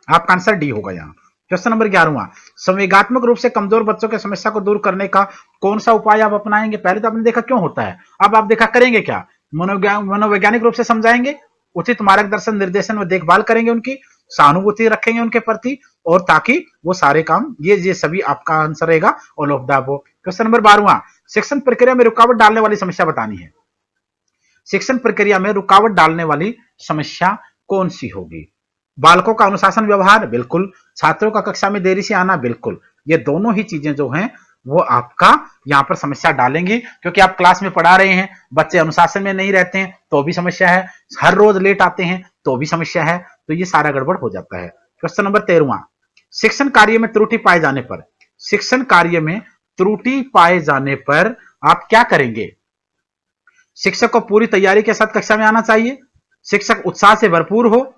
आपका आंसर डी होगा यहाँ। क्वेश्चन नंबर 11, संवेगात्मक रूप से कमजोर बच्चों की समस्या को दूर करने का कौन सा उपाय आप अपनाएंगे? पहले तो आपने देखा क्यों होता है, अब आप देखा करेंगे क्या? मनोवैज्ञानिक रूप से समझाएंगे, उचित मार्गदर्शन निर्देशन व देखभाल करेंगे उनकी, सहानुभूति रखेंगे उनके प्रति, और ताकि वो सारे काम, ये सभी आपका आंसर रहेगा all of the above. Question number 12वां, शिक्षण प्रक्रिया में रुकावट डालने वाली समस्या बतानी है। शिक्षण प्रक्रिया में रुकावट डालने वाली समस्या कौन सी होगी? बालकों का अनुशासन व्यवहार, बिल्कुल। छात्रों का कक्षा में देरी से आना, बिल्कुल। ये दोनों ही चीजें जो हैं वो आपका यहां पर समस्या डालेंगी, क्योंकि आप क्लास में पढ़ा रहे हैं, बच्चे अनुशासन में नहीं रहते हैं तो भी समस्या है, हर रोज लेट आते हैं तो भी समस्या है, तो ये सारा गड़बड़ हो जाता है। क्वेश्चन नंबर 13वां, शिक्षण कार्य में त्रुटि पाए जाने पर, शिक्षण कार्य में त्रुटि पाए जाने पर आप क्या करेंगे? शिक्षक को पूरी तैयारी के साथ कक्षा में आना चाहिए, शिक्षक उत्साह से भरपूर हो,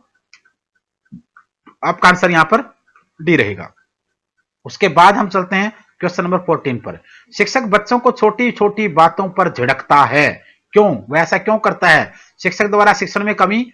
आपका आंसर यहां पर डी रहेगा। उसके बाद हम चलते हैं क्वेश्चन नंबर 14 पर। शिक्षक बच्चों को छोटी छोटी बातों पर झिड़कता है, क्यों? वह ऐसा क्यों करता है? शिक्षक द्वारा शिक्षण में कमी,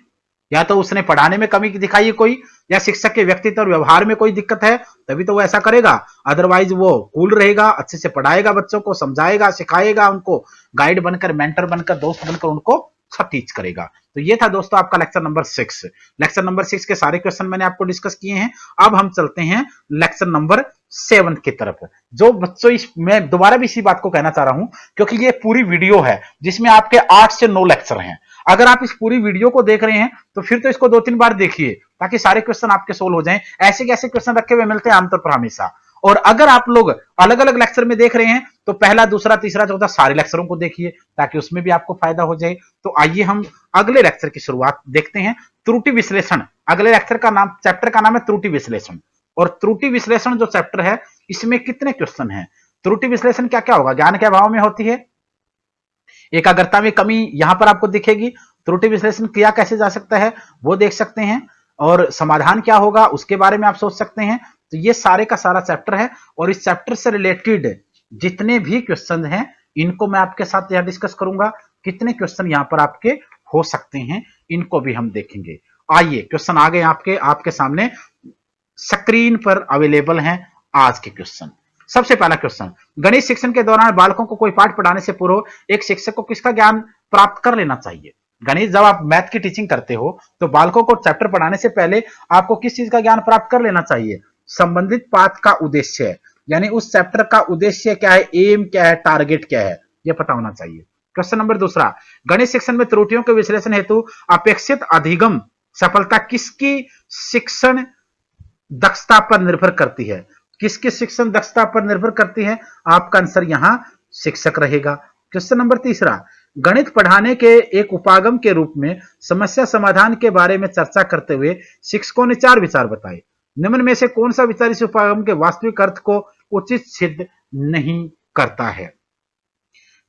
या तो उसने पढ़ाने में कमी दिखाई है कोई, या शिक्षक के व्यक्तित्व और व्यवहार में कोई दिक्कत है, तभी तो वो ऐसा करेगा। अदरवाइज वो कूल रहेगा, अच्छे से पढ़ाएगा, बच्चों को समझाएगा, सिखाएगा, उनको गाइड बनकर, मेंटर बनकर, दोस्त बनकर उनको सब टीच करेगा। तो ये था दोस्तों आपका लेक्चर नंबर 6। लेक्चर नंबर 6 के सारे क्वेश्चन मैंने आपको डिस्कस किए हैं। अब हम चलते हैं लेक्चर नंबर 7 की तरफ। जो बच्चों, मैं दोबारा भी इसी बात को कहना चाह रहा हूं, क्योंकि ये पूरी वीडियो है जिसमें आपके 8 से 9 लेक्चर हैं। अगर आप इस पूरी वीडियो को देख रहे हैं तो फिर तो इसको 2-3 बार देखिए, ताकि सारे क्वेश्चन आपके सोल्व हो जाएं। ऐसे कैसे क्वेश्चन रखे हुए मिलते हैं आमतौर पर हमेशा। और अगर आप लोग अलग अलग लेक्चर में देख रहे हैं तो पहला, दूसरा, तीसरा, चौथा सारे लेक्चरों को देखिए, ताकि उसमें भी आपको फायदा हो जाए। तो आइए हम अगले लेक्चर की शुरुआत देखते हैं, त्रुटि विश्लेषण। अगले लेक्चर का नाम, चैप्टर का नाम है त्रुटि विश्लेषण। और त्रुटि विश्लेषण जो चैप्टर है, इसमें कितने क्वेश्चन हैं? त्रुटि विश्लेषण क्या क्या होगा? ज्ञान के अभाव में होती है, एकाग्रता में कमी यहां पर आपको दिखेगी, त्रुटि विश्लेषण किया कैसे जा सकता है वो देख सकते हैं, और समाधान क्या होगा उसके बारे में आप सोच सकते हैं। तो ये सारे का सारा चैप्टर है, और इस चैप्टर से रिलेटेड जितने भी क्वेश्चन हैं इनको मैं आपके साथ यहां डिस्कस करूंगा। कितने क्वेश्चन यहां पर आपके हो सकते हैं इनको भी हम देखेंगे। आइए, क्वेश्चन आ गए आपके सामने स्क्रीन पर अवेलेबल हैं आज के क्वेश्चन। सबसे पहला क्वेश्चन, गणित शिक्षण के दौरान बालकों को कोई पाठ पढ़ाने से पूर्व एक शिक्षक को किसका ज्ञान प्राप्त कर लेना चाहिए? गणित, जब आप मैथ की टीचिंग करते हो तो बालकों को चैप्टर पढ़ाने से पहले आपको किस चीज का ज्ञान प्राप्त कर लेना चाहिए? संबंधित पाठ का उद्देश्य है, यानी उस चैप्टर का उद्देश्य क्या है, एम क्या है, टारगेट क्या है, यह पता होना चाहिए। क्वेश्चन नंबर दूसरा, गणित शिक्षण में त्रुटियों के विश्लेषण हेतु अपेक्षित अधिगम सफलता किसकी शिक्षण दक्षता पर निर्भर करती है? किसकी शिक्षण दक्षता पर निर्भर करती है? आपका आंसर यहां शिक्षक रहेगा। क्वेश्चन नंबर तीसरा, गणित पढ़ाने के एक उपागम के रूप में समस्या समाधान के बारे में चर्चा करते हुए शिक्षकों ने 4 विचार बताए। निम्न में से कौन सा विचार इस उपागम के वास्तविक अर्थ को उचित सिद्ध नहीं करता है?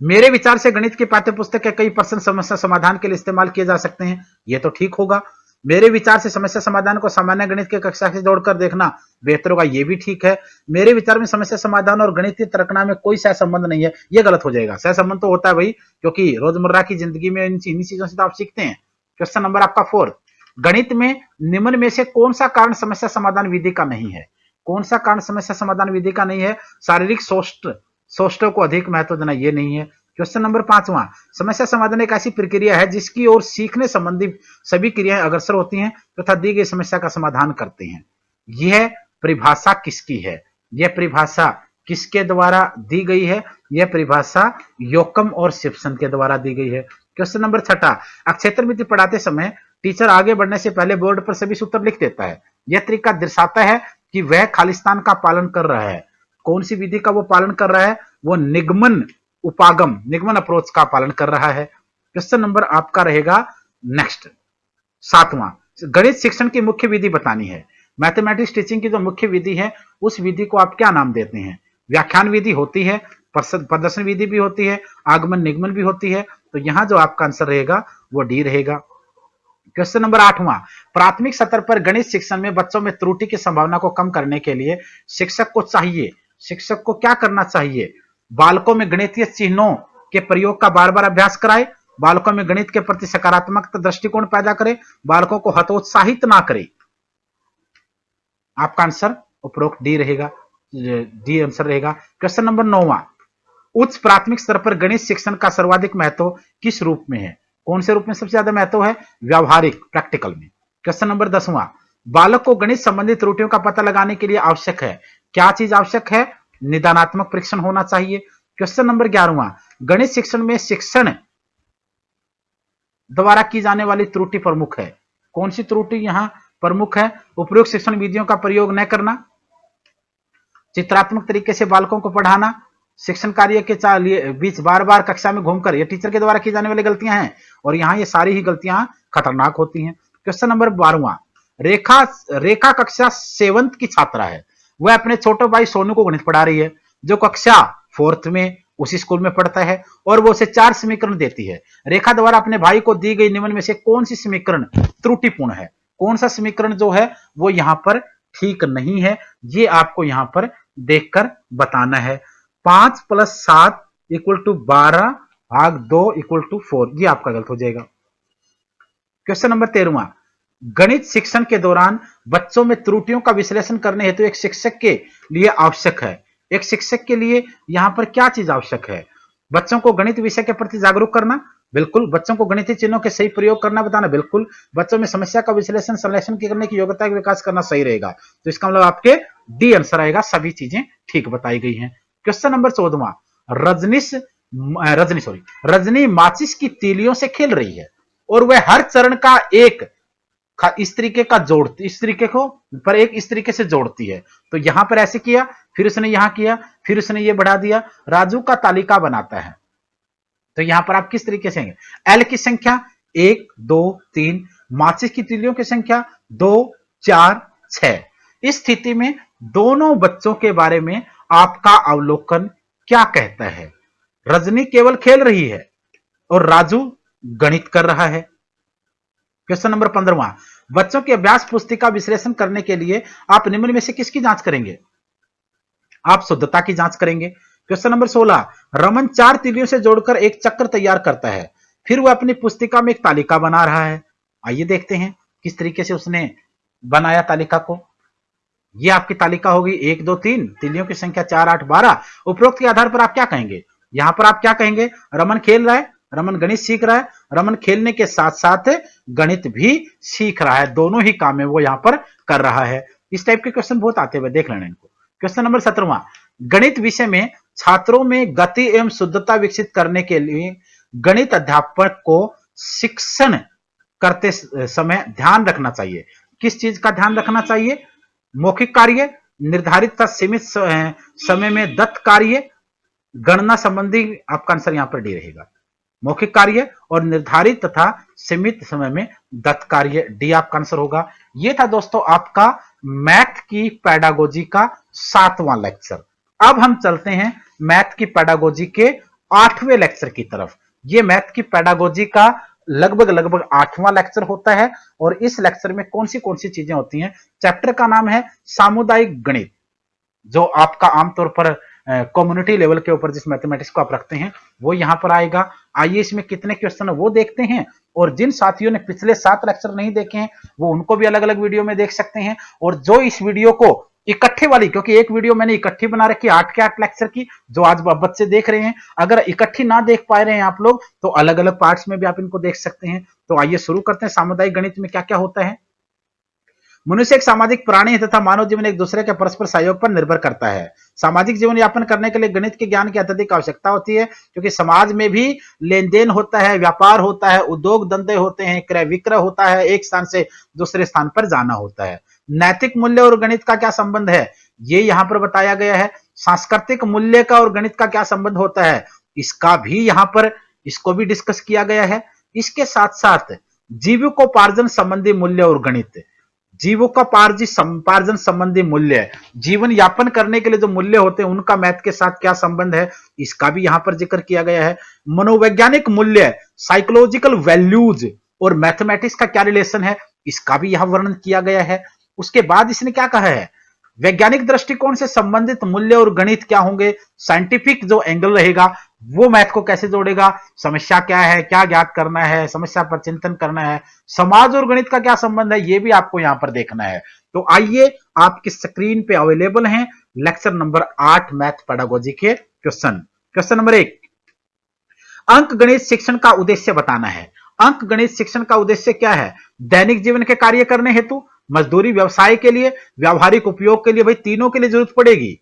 मेरे विचार से गणित की पाठ्यपुस्तक के कई % समस्या समाधान के लिए इस्तेमाल किए जा सकते हैं, यह तो ठीक होगा। मेरे विचार से समस्या समाधान को सामान्य गणित के कक्षा से जोड़कर देखना बेहतर होगा, यह भी ठीक है। मेरे विचार में समस्या समाधान और गणितीय तर्कना में कोई सहसंबंध नहीं है, यह गलत हो जाएगा। सहसंबंध तो होता है भाई, क्योंकि रोजमर्रा की जिंदगी में इन्हीं चीजों से तो आप सीखते हैं। क्वेश्चन नंबर आपका 4, गणित में निम्न में से कौन सा कारण समस्या समाधान विधि का नहीं है? कौन सा कारण समस्या समाधान विधि का नहीं है? शारीरिक सोष्टों को अधिक महत्व देना, यह नहीं है। क्वेश्चन नंबर 5वां, समस्या समाधान एक ऐसी प्रक्रिया है जिसकी ओर सीखने संबंधी सभी क्रियाएं अग्रसर होती हैं तथा दी गई समस्या का समाधान करते हैं। यह परिभाषा किसकी है? यह परिभाषा किसके द्वारा दी गई है? यह परिभाषा योकम और सिप्सन के द्वारा दी गई है। क्वेश्चन नंबर 6, अक्षेत्रमिति पढ़ाते समय टीचर आगे बढ़ने से पहले बोर्ड पर सभी सूत्र लिख देता है। यह तरीका दर्शाता है कि वह खालिस्तान का पालन कर रहा है। कौन सी विधि का वो पालन कर रहा है? वो निगमन अप्रोच का पालन कर रहा है। क्वेश्चन नंबर आपका रहेगा नेक्स्ट 7वां, गणित शिक्षण की मुख्य विधि बतानी है। मैथमेटिक्स टीचिंग की जो मुख्य विधि है उस विधि को आप क्या नाम देते हैं? व्याख्यान विधि होती है, प्रदर्शन विधि भी होती है, आगमन निगमन भी होती है। तो यहां जो आपका आंसर रहेगा वो डी रहेगा। क्वेश्चन नंबर 8वां, प्राथमिक स्तर पर गणित शिक्षण में बच्चों में त्रुटि की संभावना को कम करने के लिए शिक्षक को क्या करना चाहिए? बालकों में गणितीय चिन्हों के प्रयोग का बार बार अभ्यास कराए, बालकों में गणित के प्रति सकारात्मक दृष्टिकोण पैदा करे, बालकों को हतोत्साहित ना करे। आपका आंसर उपरोक्त डी रहेगा, डी आंसर रहेगा। क्वेश्चन नंबर 9वां, उच्च प्राथमिक स्तर पर गणित शिक्षण का सर्वाधिक महत्व किस रूप में है? कौन से रूप में सबसे ज्यादा महत्व है? व्यावहारिक, प्रैक्टिकल में। क्वेश्चन नंबर 10वां, बालक को गणित संबंधी त्रुटियों का पता लगाने के लिए आवश्यक है। क्या चीज आवश्यक है? निदानात्मक परीक्षण होना चाहिए। क्वेश्चन नंबर 11वां, गणित शिक्षण में शिक्षण द्वारा की जाने वाली त्रुटि प्रमुख है। कौन सी त्रुटि यहां प्रमुख है? उपयुक्त शिक्षण विधियों का प्रयोग न करना, चित्रात्मक तरीके से बालकों को पढ़ाना, शिक्षण कार्य के बीच बार बार कक्षा में घूमकर, ये टीचर के द्वारा की जाने वाली गलतियां हैं और यहाँ ये सारी ही गलतियां खतरनाक होती हैं। क्वेश्चन नंबर 12वां, रेखा कक्षा 7th की छात्रा है। वह अपने छोटे भाई सोनू को गणित पढ़ा रही है, जो कक्षा 4th में उसी स्कूल में पढ़ता है, और वो उसे 4 समीकरण देती है। रेखा द्वारा अपने भाई को दी गई निम्न में से कौन सी समीकरण त्रुटिपूर्ण है? कौन सा समीकरण जो है वो यहां पर ठीक नहीं है, ये आपको यहां पर देखकर बताना है। 5 + 7 = 12 भाग 2 = 4, ये आपका गलत हो जाएगा। क्वेश्चन नंबर 13वां, गणित शिक्षण के दौरान बच्चों में त्रुटियों का विश्लेषण करने हेतु एक शिक्षक के लिए आवश्यक है। एक शिक्षक के लिए यहां पर क्या चीज आवश्यक है? बच्चों को गणित विषय के प्रति जागरूक करना, बिल्कुल। बच्चों को गणितीय चिन्हों के सही प्रयोग करना बताना, बिल्कुल। बच्चों में समस्या का विश्लेषण संश्लेषण करने की योग्यता का विकास करना सही रहेगा। तो इसका मतलब आपके डी आंसर आएगा, सभी चीजें ठीक बताई गई हैं। क्वेश्चन नंबर 14वां, रजनी माचिस की तीलियों से खेल रही है और वह हर चरण का एक इस तरीके का जोड़ती, इस तरीके को पर एक इस तरीके से जोड़ती है। तो यहां पर ऐसे किया, फिर उसने यहां किया, फिर उसने ये बढ़ा दिया, राजू का तालिका बनाता है। तो यहां पर आप किस तरीके से एल की संख्या 1 2 3, माचिस की तीलियों की संख्या 2 4 6। इस स्थिति में दोनों बच्चों के बारे में आपका अवलोकन क्या कहता है? रजनी केवल खेल रही है और राजू गणित कर रहा है। क्वेश्चन नंबर 15वां, बच्चों की अभ्यास पुस्तिका विश्लेषण करने के लिए आप निम्न में से किसकी जांच करेंगे? आप शुद्धता की जांच करेंगे। क्वेश्चन नंबर 16, रमन 4 तीलियों से जोड़कर एक चक्र तैयार करता है, फिर वह अपनी पुस्तिका में एक तालिका बना रहा है। आइए देखते हैं किस तरीके से उसने बनाया तालिका को। यह आपकी तालिका होगी 1 2 3, तीलियों की संख्या 4 8 12। उपरोक्त के आधार पर आप क्या कहेंगे? यहां पर आप क्या कहेंगे? रमन खेल रहा है, रमन गणित सीख रहा है, रमन खेलने के साथ साथ गणित भी सीख रहा है, दोनों ही काम है वो यहां पर कर रहा है। इस टाइप के क्वेश्चन बहुत आते हुए देख लेना इनको। क्वेश्चन नंबर 17वां, गणित विषय में छात्रों में गति एवं शुद्धता विकसित करने के लिए गणित अध्यापक को शिक्षण करते समय ध्यान रखना चाहिए। किस चीज का ध्यान रखना चाहिए? मौखिक कार्य, निर्धारित तथा सीमित समय में दत्त कार्य, गणना संबंधी, आपका आंसर यहां पर डी रहेगा। मौखिक कार्य और निर्धारित तथा सीमित समय में दत्त कार्य, डी आपका आंसर होगा। यह था दोस्तों आपका मैथ की पेडागोजी का 7वां लेक्चर। अब हम चलते हैं मैथ की पेडागोजी के 8वें लेक्चर की तरफ। यह मैथ की पेडागोजी का लगभग 8वां लेक्चर होता है और इस लेक्चर में कौन सी चीजें होती हैं? चैप्टर का नाम है सामुदायिक गणित, जो आपका आमतौर पर कम्युनिटी लेवल के ऊपर जिस मैथमेटिक्स को आप रखते हैं वो यहां पर आएगा। आइए इसमें कितने क्वेश्चन है वो देखते हैं, और जिन साथियों ने पिछले 7 लेक्चर नहीं देखे हैं वो उनको भी अलग अलग वीडियो में देख सकते हैं, और जो इस वीडियो को इकट्ठे वाली, क्योंकि एक वीडियो मैंने इकट्ठी बना रखी 8 के 8 लेक्चर की, जो आज बच्चे देख रहे हैं, अगर इकट्ठी ना देख पा रहे हैं आप लोग तो अलग अलग पार्ट्स में भी आप इनको देख सकते हैं। तो आइए शुरू करते हैं। सामुदायिक गणित में क्या क्या होता है? मनुष्य एक सामाजिक प्राणी है तथा मानव जीवन एक दूसरे के परस्पर सहयोग पर निर्भर करता है। सामाजिक जीवन यापन करने के लिए गणित के ज्ञान की अत्यधिक आवश्यकता होती है, क्योंकि समाज में भी लेन देन होता है, व्यापार होता है, उद्योग धंधे होते हैं, क्रय विक्रय होता है, एक स्थान से दूसरे स्थान पर जाना होता है। नैतिक मूल्य और गणित का क्या संबंध है, ये यहां पर बताया गया है। सांस्कृतिक मूल्य का और गणित का क्या संबंध होता है, इसका भी यहां पर इसको भी डिस्कस किया गया है। इसके साथ साथ जीविकोपार्जन संबंधी मूल्य और गणित, जीविकोपार्जन संबंधी मूल्य, जीवन यापन करने के लिए जो मूल्य होते हैं उनका मैथ के साथ क्या संबंध है, इसका भी यहां पर जिक्र किया गया है। मनोवैज्ञानिक मूल्य, साइकोलॉजिकल वैल्यूज और मैथमेटिक्स का क्या रिलेशन है, इसका भी यहां वर्णन किया गया है। उसके बाद इसने क्या कहा है, वैज्ञानिक दृष्टिकोण से संबंधित मूल्य और गणित क्या होंगे, साइंटिफिक जो एंगल रहेगा वो मैथ को कैसे जोड़ेगा, समस्या क्या है, क्या ज्ञात करना है, समस्या पर चिंतन करना है, समाज और गणित का क्या संबंध है, ये भी आपको यहां पर देखना है। तो आइए, आपकी स्क्रीन पे अवेलेबल हैं लेक्चर नंबर 8 मैथ पेडागोजी के क्वेश्चन। क्वेश्चन नंबर 1, अंक गणित शिक्षण का उद्देश्य बताना है। अंक गणित शिक्षण का उद्देश्य क्या है? दैनिक जीवन के कार्य करने हेतु, मजदूरी व्यवसाय के लिए, व्यावहारिक उपयोग के लिए, भाई तीनों के लिए जरूरत पड़ेगी।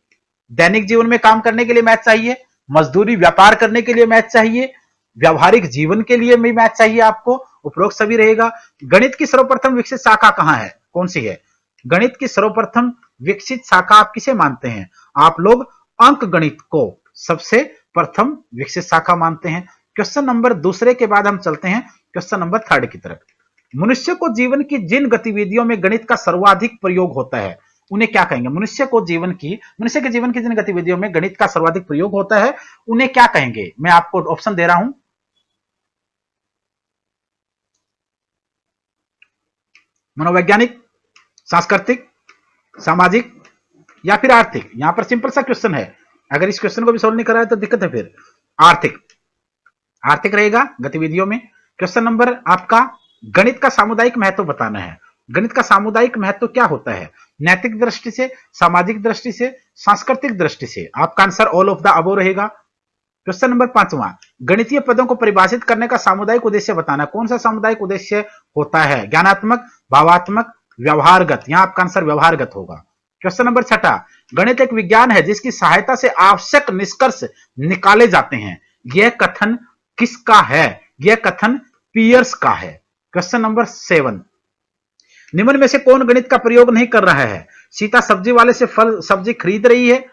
दैनिक जीवन में काम करने के लिए मैथ चाहिए, मजदूरी व्यापार करने के लिए मैथ चाहिए, व्यावहारिक जीवन के लिए भी मैथ चाहिए आपको, उपरोक्त सभी रहेगा। गणित की सर्वप्रथम विकसित शाखा कहां है, कौन सी है? गणित की सर्वप्रथम विकसित शाखा आप किसे मानते हैं? आप लोग अंक गणित को सबसे प्रथम विकसित शाखा मानते हैं। क्वेश्चन नंबर दूसरे के बाद हम चलते हैं क्वेश्चन नंबर 3 की तरफ। मनुष्य को जीवन की जिन गतिविधियों में गणित का सर्वाधिक प्रयोग होता है उन्हें क्या कहेंगे? मनुष्य के जीवन की जिन गतिविधियों में गणित का सर्वाधिक प्रयोग होता है उन्हें क्या कहेंगे? मैं आपको ऑप्शन दे रहा हूं। मनोवैज्ञानिक, सांस्कृतिक, सामाजिक या फिर आर्थिक। यहां पर सिंपल सा क्वेश्चन है, अगर इस क्वेश्चन को भी सोल्व नहीं करा है तो दिक्कत है। फिर आर्थिक रहेगा गतिविधियों में। क्वेश्चन नंबर आपका, गणित का सामुदायिक महत्व बताना है। गणित का सामुदायिक महत्व क्या होता है? नैतिक दृष्टि से, सामाजिक दृष्टि से, सांस्कृतिक दृष्टि से। आपका answer all of the above रहेगा। क्वेश्चन नंबर 5वां, गणितीय पदों को परिभाषित करने का सामुदायिक उद्देश्य बताना। कौन सा सामुदायिक उद्देश्य होता है? ज्ञानात्मक, भावात्मक, व्यवहारगत। यहां आपका आंसर व्यवहारगत होगा। क्वेश्चन नंबर 6, गणित एक विज्ञान है जिसकी सहायता से आवश्यक निष्कर्ष निकाले जाते हैं। यह कथन किसका है? यह कथन पियर्स का है। क्वेश्चन नंबर 7, निम्न में से कौन गणित का प्रयोग नहीं कर रहा है? सीता सब्जी वाले से फल सब्जी खरीद रही है,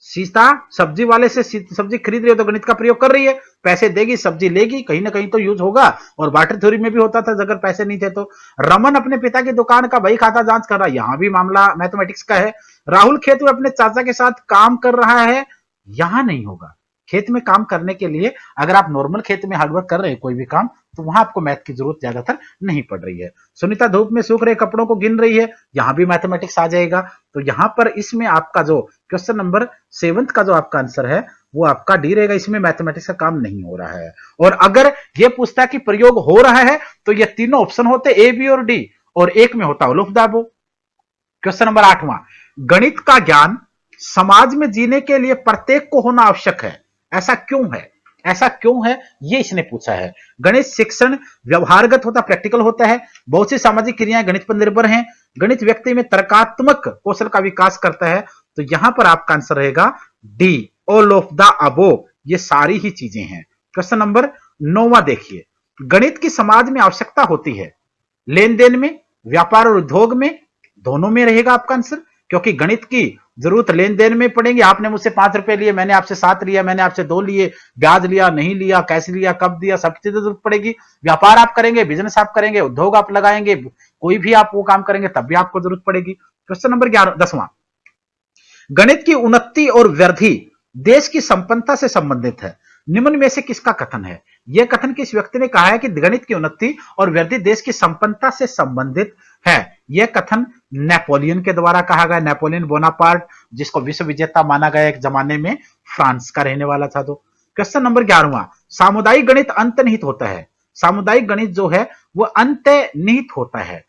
सीता सब्जी वाले से सब्जी खरीद रही है तो गणित का प्रयोग कर रही है। पैसे देगी, सब्जी लेगी, कहीं ना कहीं तो यूज होगा। और बार्टर थ्योरी में भी होता था अगर पैसे नहीं थे तो। रमन अपने पिता की दुकान का बही खाता जांच कर रहा है, यहां भी मामला मैथमेटिक्स का है। राहुल खेत में अपने चाचा के साथ काम कर रहा है, यहां नहीं होगा। खेत में काम करने के लिए अगर आप नॉर्मल खेत में हार्डवर्क कर रहे हैं कोई भी काम, तो वहां आपको मैथ की जरूरत ज्यादातर नहीं पड़ रही है। सुनीता धूप में सूख रहे कपड़ों को गिन रही है, यहां भी मैथमेटिक्स आ जाएगा। तो यहां पर इसमें आपका जो क्वेश्चन नंबर 7 का जो आपका आंसर है वो आपका डी रहेगा। इसमें मैथमेटिक्स का काम नहीं हो रहा है। और अगर यह पूछता कि प्रयोग हो रहा है तो ये तीनों ऑप्शन होते ए, बी और डी, और एक में होता all of the above. Question number 8वां, गणित का ज्ञान समाज में जीने के लिए प्रत्येक को होना आवश्यक है। ऐसा क्यों है? ऐसा क्यों है ये इसने पूछा है। गणित शिक्षण व्यवहारगत होता, प्रैक्टिकल होता है। बहुत सी सामाजिक क्रियाएं गणित पर निर्भर हैं। गणित व्यक्ति में तर्कात्मक कौशल का विकास करता है। तो यहां पर आपका आंसर रहेगा D, all of the above. ये सारी ही चीजें हैं। क्वेश्चन नंबर 9वां देखिए, गणित की समाज में आवश्यकता होती है लेन देन में, व्यापार और उद्योग में, दोनों में रहेगा आपका आंसर। क्योंकि गणित की जरूरत लेन देन में पड़ेंगे। आपने मुझसे 5 रुपए लिए, मैंने आपसे 7 लिया, मैंने आपसे 2 लिए, ब्याज लिया, नहीं लिया, कैसे लिया, कब दिया, सब चीजें जरूरत पड़ेगी। व्यापार आप करेंगे, बिजनेस आप करेंगे, उद्योग आप लगाएंगे, कोई भी आप वो काम करेंगे तब भी आपको जरूरत पड़ेगी। क्वेश्चन नंबर 10वां, गणित की उन्नति और वृद्धि देश की संपन्नता से संबंधित है। निम्न में से किसका कथन है? यह कथन किस व्यक्ति ने कहा है कि गणित की उन्नति और वृद्धि देश की संपन्नता से संबंधित है? यह कथन नेपोलियन के द्वारा कहा गया। नेपोलियन बोनापार्ट, जिसको विश्व विजेता माना गया एक जमाने में, फ्रांस का रहने वाला था। तो क्वेश्चन नंबर 11वां, सामुदायिक गणित अंतर्निहित होता है। सामुदायिक गणित जो है वो अंतर्निहित होता है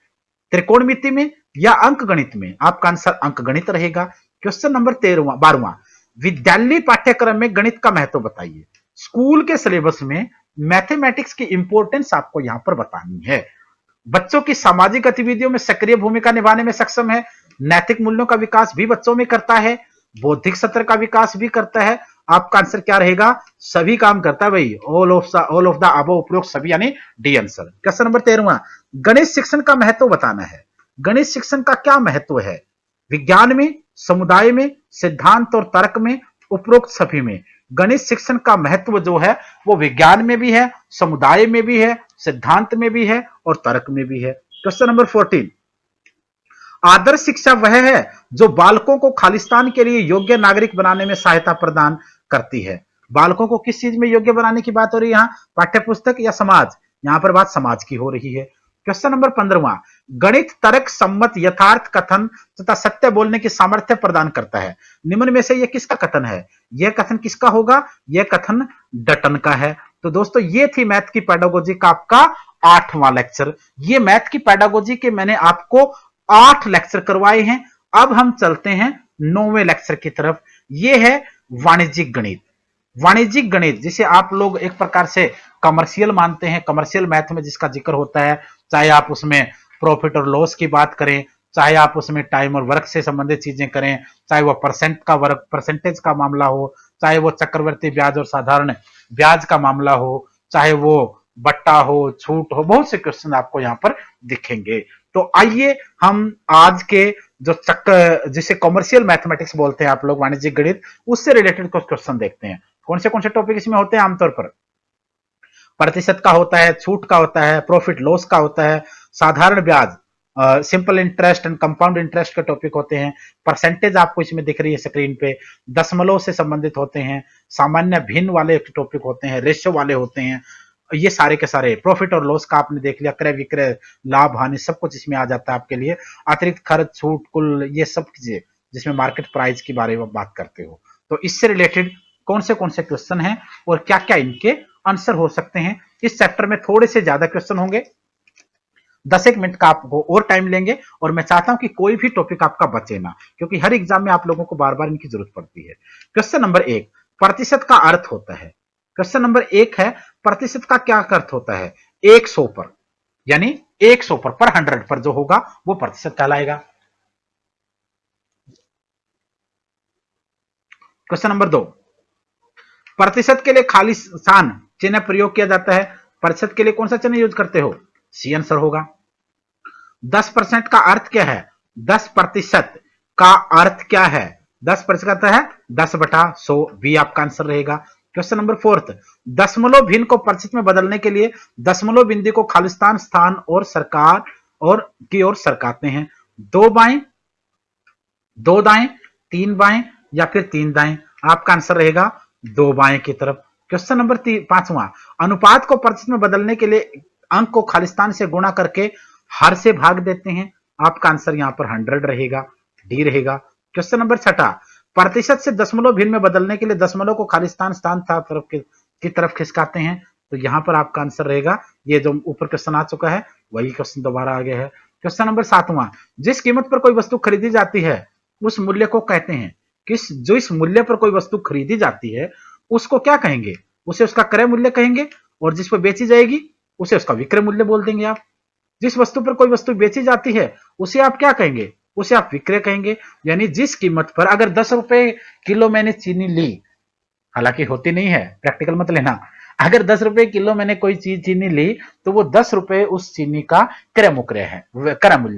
त्रिकोणमिति में या अंक गणित में। आपका आंसर अंक गणित रहेगा। क्वेश्चन नंबर 12वां, विद्यालय पाठ्यक्रम में गणित का महत्व बताइए। स्कूल के सिलेबस में मैथमेटिक्स की इंपॉर्टेंस आपको यहां पर बतानी है। बच्चों की सामाजिक गतिविधियों में सक्रिय भूमिका निभाने में सक्षम है। नैतिक मूल्यों का विकास भी बच्चों में करता है। बौद्धिक सत्र का विकास भी करता है। आपका आंसर क्या रहेगा? सभी काम करता है भाई, ऑल ऑफ द अबव, उपरोक्त सभी, यानी डी आंसर। क्वेश्चन नंबर 13वां, गणित शिक्षण का महत्व बताना है। गणित शिक्षण का क्या महत्व है? विज्ञान में, समुदाय में, सिद्धांत और तर्क में, उपरोक्त सभी में। गणित शिक्षण का महत्व जो है वो विज्ञान में भी है, समुदाय में भी है, सिद्धांत में भी है और तर्क में भी है। क्वेश्चन नंबर 14, आदर्श शिक्षा वह है जो बालकों को खालिस्तान के लिए योग्य नागरिक बनाने में सहायता प्रदान करती है। बालकों को किस चीज में योग्य बनाने की बात हो रही है यहाँ? पाठ्यपुस्तक या समाज? यहां पर बात समाज की हो रही है। क्वेश्चन नंबर 15वां, गणित तर्क सम्मत यथार्थ कथन तथा सत्य बोलने की सामर्थ्य प्रदान करता है। निम्न में से यह किसका कथन है? यह कथन किसका होगा? यह कथन डटन का है। तो दोस्तों ये थी मैथ की पेडागोजी का आपका 8वां लेक्चर। ये मैथ की पेडागोजी के मैंने आपको 8 लेक्चर करवाए हैं। अब हम चलते हैं 9वें लेक्चर की तरफ। यह है वाणिज्यिक गणित। वाणिज्यिक गणित जिसे आप लोग एक प्रकार से कमर्शियल मानते हैं, कमर्शियल मैथ में जिसका जिक्र होता है, चाहे आप उसमें प्रॉफिट और लॉस की बात करें, चाहे आप उसमें टाइम और वर्क से संबंधित चीजें करें, चाहे वो परसेंटेज का मामला हो, चाहे वो चक्रवर्ती ब्याज और साधारण ब्याज का मामला हो, चाहे वो बट्टा हो, छूट हो, बहुत से क्वेश्चन आपको यहाँ पर दिखेंगे। तो आइए हम आज के जो जिसे कॉमर्शियल मैथमेटिक्स बोलते हैं आप लोग, वाणिज्यिक गणित, उससे रिलेटेड कुछ क्वेश्चन देखते हैं। कौन से टॉपिक इसमें होते हैं आमतौर पर? प्रतिशत का होता है, छूट का होता है, प्रॉफिट लॉस का होता है, साधारण ब्याज, simple interest and compound interest के टॉपिक होते हैं, परसेंटेज आपको इसमें दिख रही है स्क्रीन पे, दशमलव से संबंधित होते हैं, सामान्य भिन्न वाले टॉपिक होते हैं, रेशियो वाले होते हैं, ये सारे के सारे, प्रॉफिट और लॉस का आपने देख लिया, क्रय विक्रय, लाभ हानि, सब कुछ इसमें आ जाता है आपके लिए, अतिरिक्त खर्च, छूट, कुल, ये सब चीजें जिसमें मार्केट प्राइस के बारे में बात करते हो। तो इससे रिलेटेड कौन से क्वेश्चन हैं और क्या क्या इनके आंसर हो सकते हैं। इस चैप्टर में थोड़े से ज्यादा क्वेश्चन होंगे, 10 मिनट का आपको और टाइम लेंगे, और मैं चाहता हूं कि कोई भी टॉपिक आपका बचे ना, क्योंकि हर एग्जाम में आप लोगों को बार बार इनकी जरूरत पड़ती है। क्वेश्चन नंबर 1, प्रतिशत का अर्थ होता है। क्वेश्चन नंबर 1 है, प्रतिशत का क्या अर्थ होता है? 100 पर, यानी 100 पर 100 पर जो होगा वो प्रतिशत कहलाएगा। क्वेश्चन नंबर 2, प्रतिशत के लिए खाली स्थान चिन्ह प्रयोग किया जाता है। प्रतिशत के लिए कौन सा चिन्ह यूज करते हो? सी आंसर होगा। 10% का अर्थ क्या है? 10% का अर्थ क्या है? 10% है 10/100, बी आपका आंसर रहेगा। क्वेश्चन नंबर 4, दशमलव भिन्न को प्रतिशत में बदलने के लिए दशमलव बिंदु को खालिस्तान स्थान और सरकार और की ओर सरकाते हैं। 2 बाएं, 2 दाएं, 3 बाएं या फिर 3 दाएं? आपका आंसर रहेगा 2 बाएं की तरफ। क्वेश्चन नंबर 5वां, अनुपात को प्रतिशत में बदलने के लिए अंक को खालिस्तान से गुणा करके हर से भाग देते हैं। आपका आंसर यहां पर 100 रहेगा, डी रहेगा। क्वेश्चन नंबर 6, प्रतिशत से दशमलव भिन्न में बदलने के लिए दशमलव को खालिस्तान स्थान की तरफ खिसकाते हैं। तो यहां पर आपका आंसर रहेगा, ये जो ऊपर क्वेश्चन आ चुका है वही क्वेश्चन दोबारा आ गया है। क्वेश्चन नंबर 7वां, जिस कीमत पर कोई वस्तु खरीदी जाती है उस मूल्य को कहते हैं, जो इस मूल्य पर कोई वस्तु खरीदी जाती है उसको क्या कहेंगे? उसे उसका क्रय मूल्य कहेंगे, और जिस पर बेची जाएगी उसे उसका विक्रय मूल्य बोल देंगे आप। जिस वस्तु पर कोई वस्तु बेची जाती है उसे आप क्या कहेंगे? उसे आप विक्रय कहेंगे। यानी जिस कीमत पर, अगर 10 रुपए किलो मैंने चीनी ली, हालांकि होती नहीं है, प्रैक्टिकल मत लेना, अगर 10 रुपए किलो मैंने कोई चीज चीनी ली तो वो 10 रुपए उस चीनी का क्रय मूल्य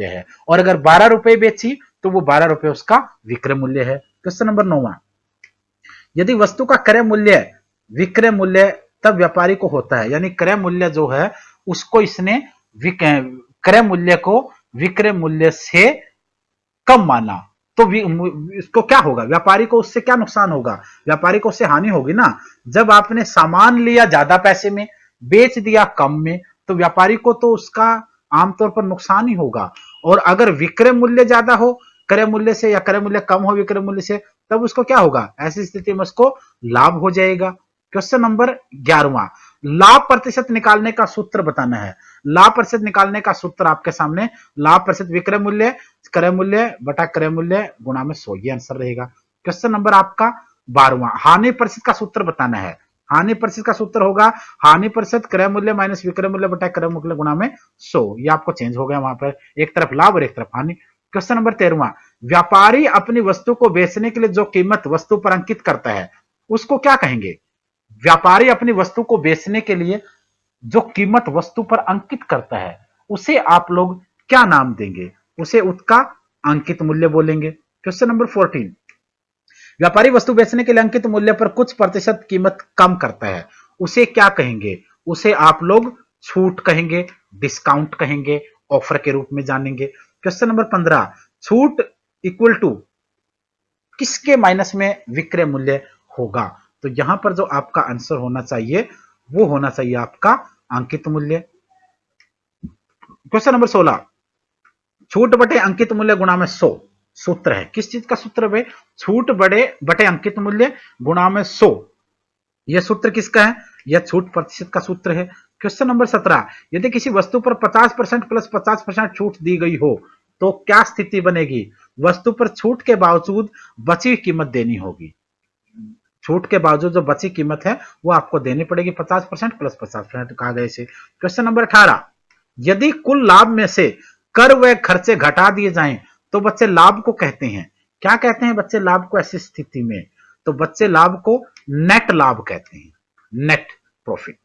है, और अगर 12 रुपए बेची तो वो 12 रुपए उसका विक्रय मूल्य है। क्वेश्चन नंबर 9, यदि वस्तु का क्रय मूल्य विक्रय मूल्य तब व्यापारी को होता है, यानी क्रय मूल्य जो है उसको इसने क्रय मूल्य को विक्रय मूल्य से कम माना, तो इसको क्या होगा? व्यापारी को उससे क्या नुकसान होगा? व्यापारी को उससे हानि होगी ना। जब आपने सामान लिया ज्यादा पैसे में, बेच दिया कम में, तो व्यापारी को तो उसका आमतौर पर नुकसान ही होगा। और अगर विक्रय मूल्य ज्यादा हो क्रय मूल्य से, या क्रय मूल्य कम हो विक्रय मूल्य से, तब उसको क्या होगा? ऐसी स्थिति में उसको लाभ हो जाएगा। क्वेश्चन नंबर 11वां, लाभ प्रतिशत निकालने का सूत्र बताना है। लाभ प्रतिशत निकालने का सूत्र आपके सामने, लाभ प्रतिशत विक्रय मूल्य क्रय मूल्य बटा क्रय मूल्य गुणा में 100, ये आंसर रहेगा। क्वेश्चन नंबर आपका 12वां, हानि प्रतिशत का सूत्र बताना है। हानि प्रतिशत का सूत्र होगा हानि प्रतिशत क्रय मूल्य माइनस विक्रय मूल्य बटा क्रय मूल्य गुणा में 100, ये आपको चेंज हो गया वहां पर, एक तरफ लाभ और एक तरफ हानि। क्वेश्चन नंबर 13वां, व्यापारी अपनी वस्तु को बेचने के लिए जो कीमत वस्तु पर अंकित करता है उसको क्या कहेंगे? व्यापारी अपनी वस्तु को बेचने के लिए जो कीमत वस्तु पर अंकित करता है उसे आप लोग क्या नाम देंगे? उसे उसका अंकित मूल्य बोलेंगे। क्वेश्चन नंबर 14, व्यापारी वस्तु बेचने के लिए अंकित मूल्य पर कुछ प्रतिशत कीमत कम करता है, उसे क्या कहेंगे? उसे आप लोग छूट कहेंगे, डिस्काउंट कहेंगे, ऑफर के रूप में जानेंगे। क्वेश्चन नंबर 15, छूट इक्वल टू किसके माइनस में विक्रय मूल्य होगा? तो यहां पर जो आपका आंसर होना चाहिए वो होना चाहिए आपका अंकित मूल्य। क्वेश्चन नंबर 16, छूट बटे अंकित मूल्य गुणा में 100 सूत्र है। किस चीज का सूत्र है? छूट बटे अंकित मूल्य गुणा में 100, यह सूत्र किसका है? यह छूट प्रतिशत का सूत्र है। क्वेश्चन नंबर 17, यदि किसी वस्तु पर 50% प्लस 50% छूट दी गई हो तो क्या स्थिति बनेगी? वस्तु पर छूट के बावजूद बची हुई कीमत देनी होगी। छूट के बावजूद जो बची कीमत है वो आपको देनी पड़ेगी, 50% प्लस 50% कहा गया इसे। क्वेश्चन नंबर 18, यदि कुल लाभ में से कर व खर्चे घटा दिए जाएं तो बच्चे लाभ को कहते हैं। क्या कहते हैं बच्चे लाभ को ऐसी स्थिति में? तो बच्चे लाभ को नेट लाभ कहते हैं, नेट प्रॉफिट।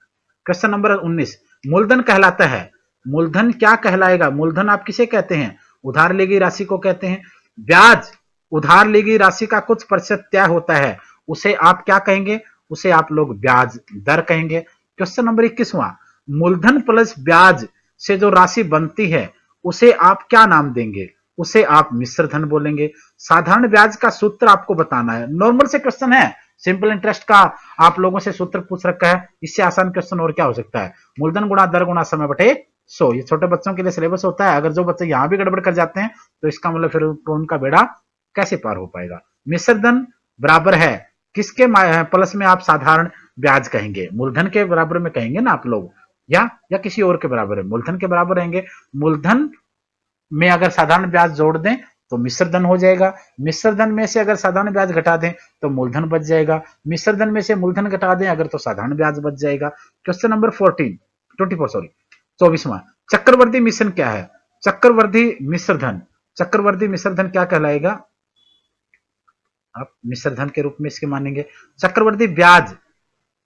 क्वेश्चन नंबर 19, मूलधन कहलाता है। मूलधन क्या कहलाएगा? मूलधन आप किसे कहते हैं? उधार ली गई राशि को कहते हैं। ब्याज, उधार ली गई राशि का कुछ प्रतिशत तय होता है, उसे आप क्या कहेंगे? उसे आप लोग ब्याज दर कहेंगे। क्वेश्चन नंबर 21वां, मूलधन प्लस ब्याज से जो राशि बनती है उसे आप क्या नाम देंगे? उसे आप मिश्र धन बोलेंगे। साधारण ब्याज का सूत्र आपको बताना है। नॉर्मल से क्वेश्चन है, सिंपल इंटरेस्ट का आप लोगों से सूत्र पूछ रखा है, इससे आसान क्वेश्चन और क्या हो सकता है? मूलधन गुणा दर गुणा समय बटे 100। ये छोटे बच्चों के लिए सिलेबस होता है। अगर जो बच्चे यहां भी गड़बड़ कर जाते हैं तो इसका मतलब फिर उनका बेड़ा कैसे पार हो पाएगा? मिश्र धन बराबर है किसके प्लस में आप साधारण ब्याज कहेंगे? मूलधन के बराबर में कहेंगे ना आप लोग, या किसी और के बराबर है? मूलधन के बराबर रहेंगे। मूलधन में अगर साधारण ब्याज जोड़ दें तो मिश्र धन हो जाएगा। मिश्र धन में से अगर साधारण ब्याज घटा दें तो मूलधन बच जाएगा। मिश्र धन में से मूलधन घटा दें अगर तो साधारण ब्याज बच जाएगा। क्वेश्चन नंबर 24वां, चक्रवर्ती मिश्रण क्या है? चक्रवर्ती मिश्र धन, चक्रवर्ती मिश्र धन क्या कहलाएगा? आप मिश्र धन के रूप में इसके मानेंगे। चक्रवर्ती ब्याज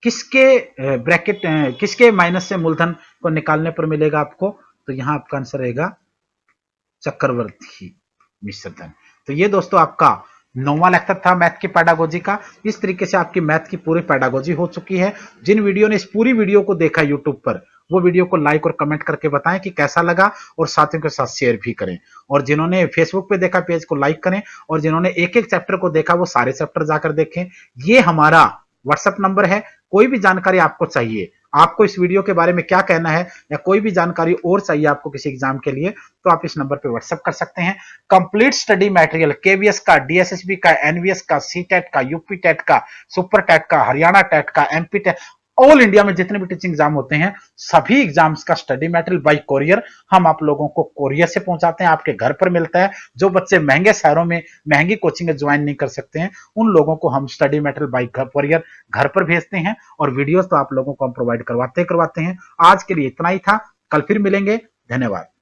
किसके ब्रैकेट किसके माइनस से मूलधन को निकालने पर मिलेगा आपको? तो यहां आपका आंसर रहेगा चक्रवर्ती मिश्र धन। तो ये दोस्तों आपका 9वां लेक्चर था मैथ की पेडागोजी का। इस तरीके से आपकी मैथ की पूरी पेडागोजी हो चुकी है। जिन वीडियो ने इस पूरी वीडियो को देखा यूट्यूब पर, वो वीडियो को लाइक और कमेंट करके बताएं कि कैसा लगा, और साथियों के साथ शेयर भी करें। और जिन्होंने फेसबुक पे देखा पेज को लाइक करें, और जिन्होंने एक एक चैप्टर को देखा वो सारे चैप्टर जाकर देखें। ये हमारा व्हाट्सएप नंबर है। कोई भी जानकारी आपको चाहिए, आपको इस वीडियो के बारे में क्या कहना है, या कोई भी जानकारी और चाहिए आपको किसी एग्जाम के लिए, तो आप इस नंबर पे व्हाट्सएप कर सकते हैं। कंप्लीट स्टडी मटेरियल केवीएस का, डीएसएसबी का, एनवीएस का, सीटेट का, यूपी टेट का, सुपर टेट का, हरियाणा टेट का, एमपी टेट, ऑल इंडिया में जितने भी टीचिंग एग्जाम होते हैं सभी एग्जाम्स का स्टडी मटेरियल बाय कोरियर हम आप लोगों को कोरियर से पहुंचाते हैं, आपके घर पर मिलता है। जो बच्चे महंगे शहरों में महंगी कोचिंग ज्वाइन नहीं कर सकते हैं, उन लोगों को हम स्टडी मटेरियल बाय कोरियर घर पर भेजते हैं, और वीडियोस तो आप लोगों को हम प्रोवाइड करवाते हैं। आज के लिए इतना ही था, कल फिर मिलेंगे। धन्यवाद।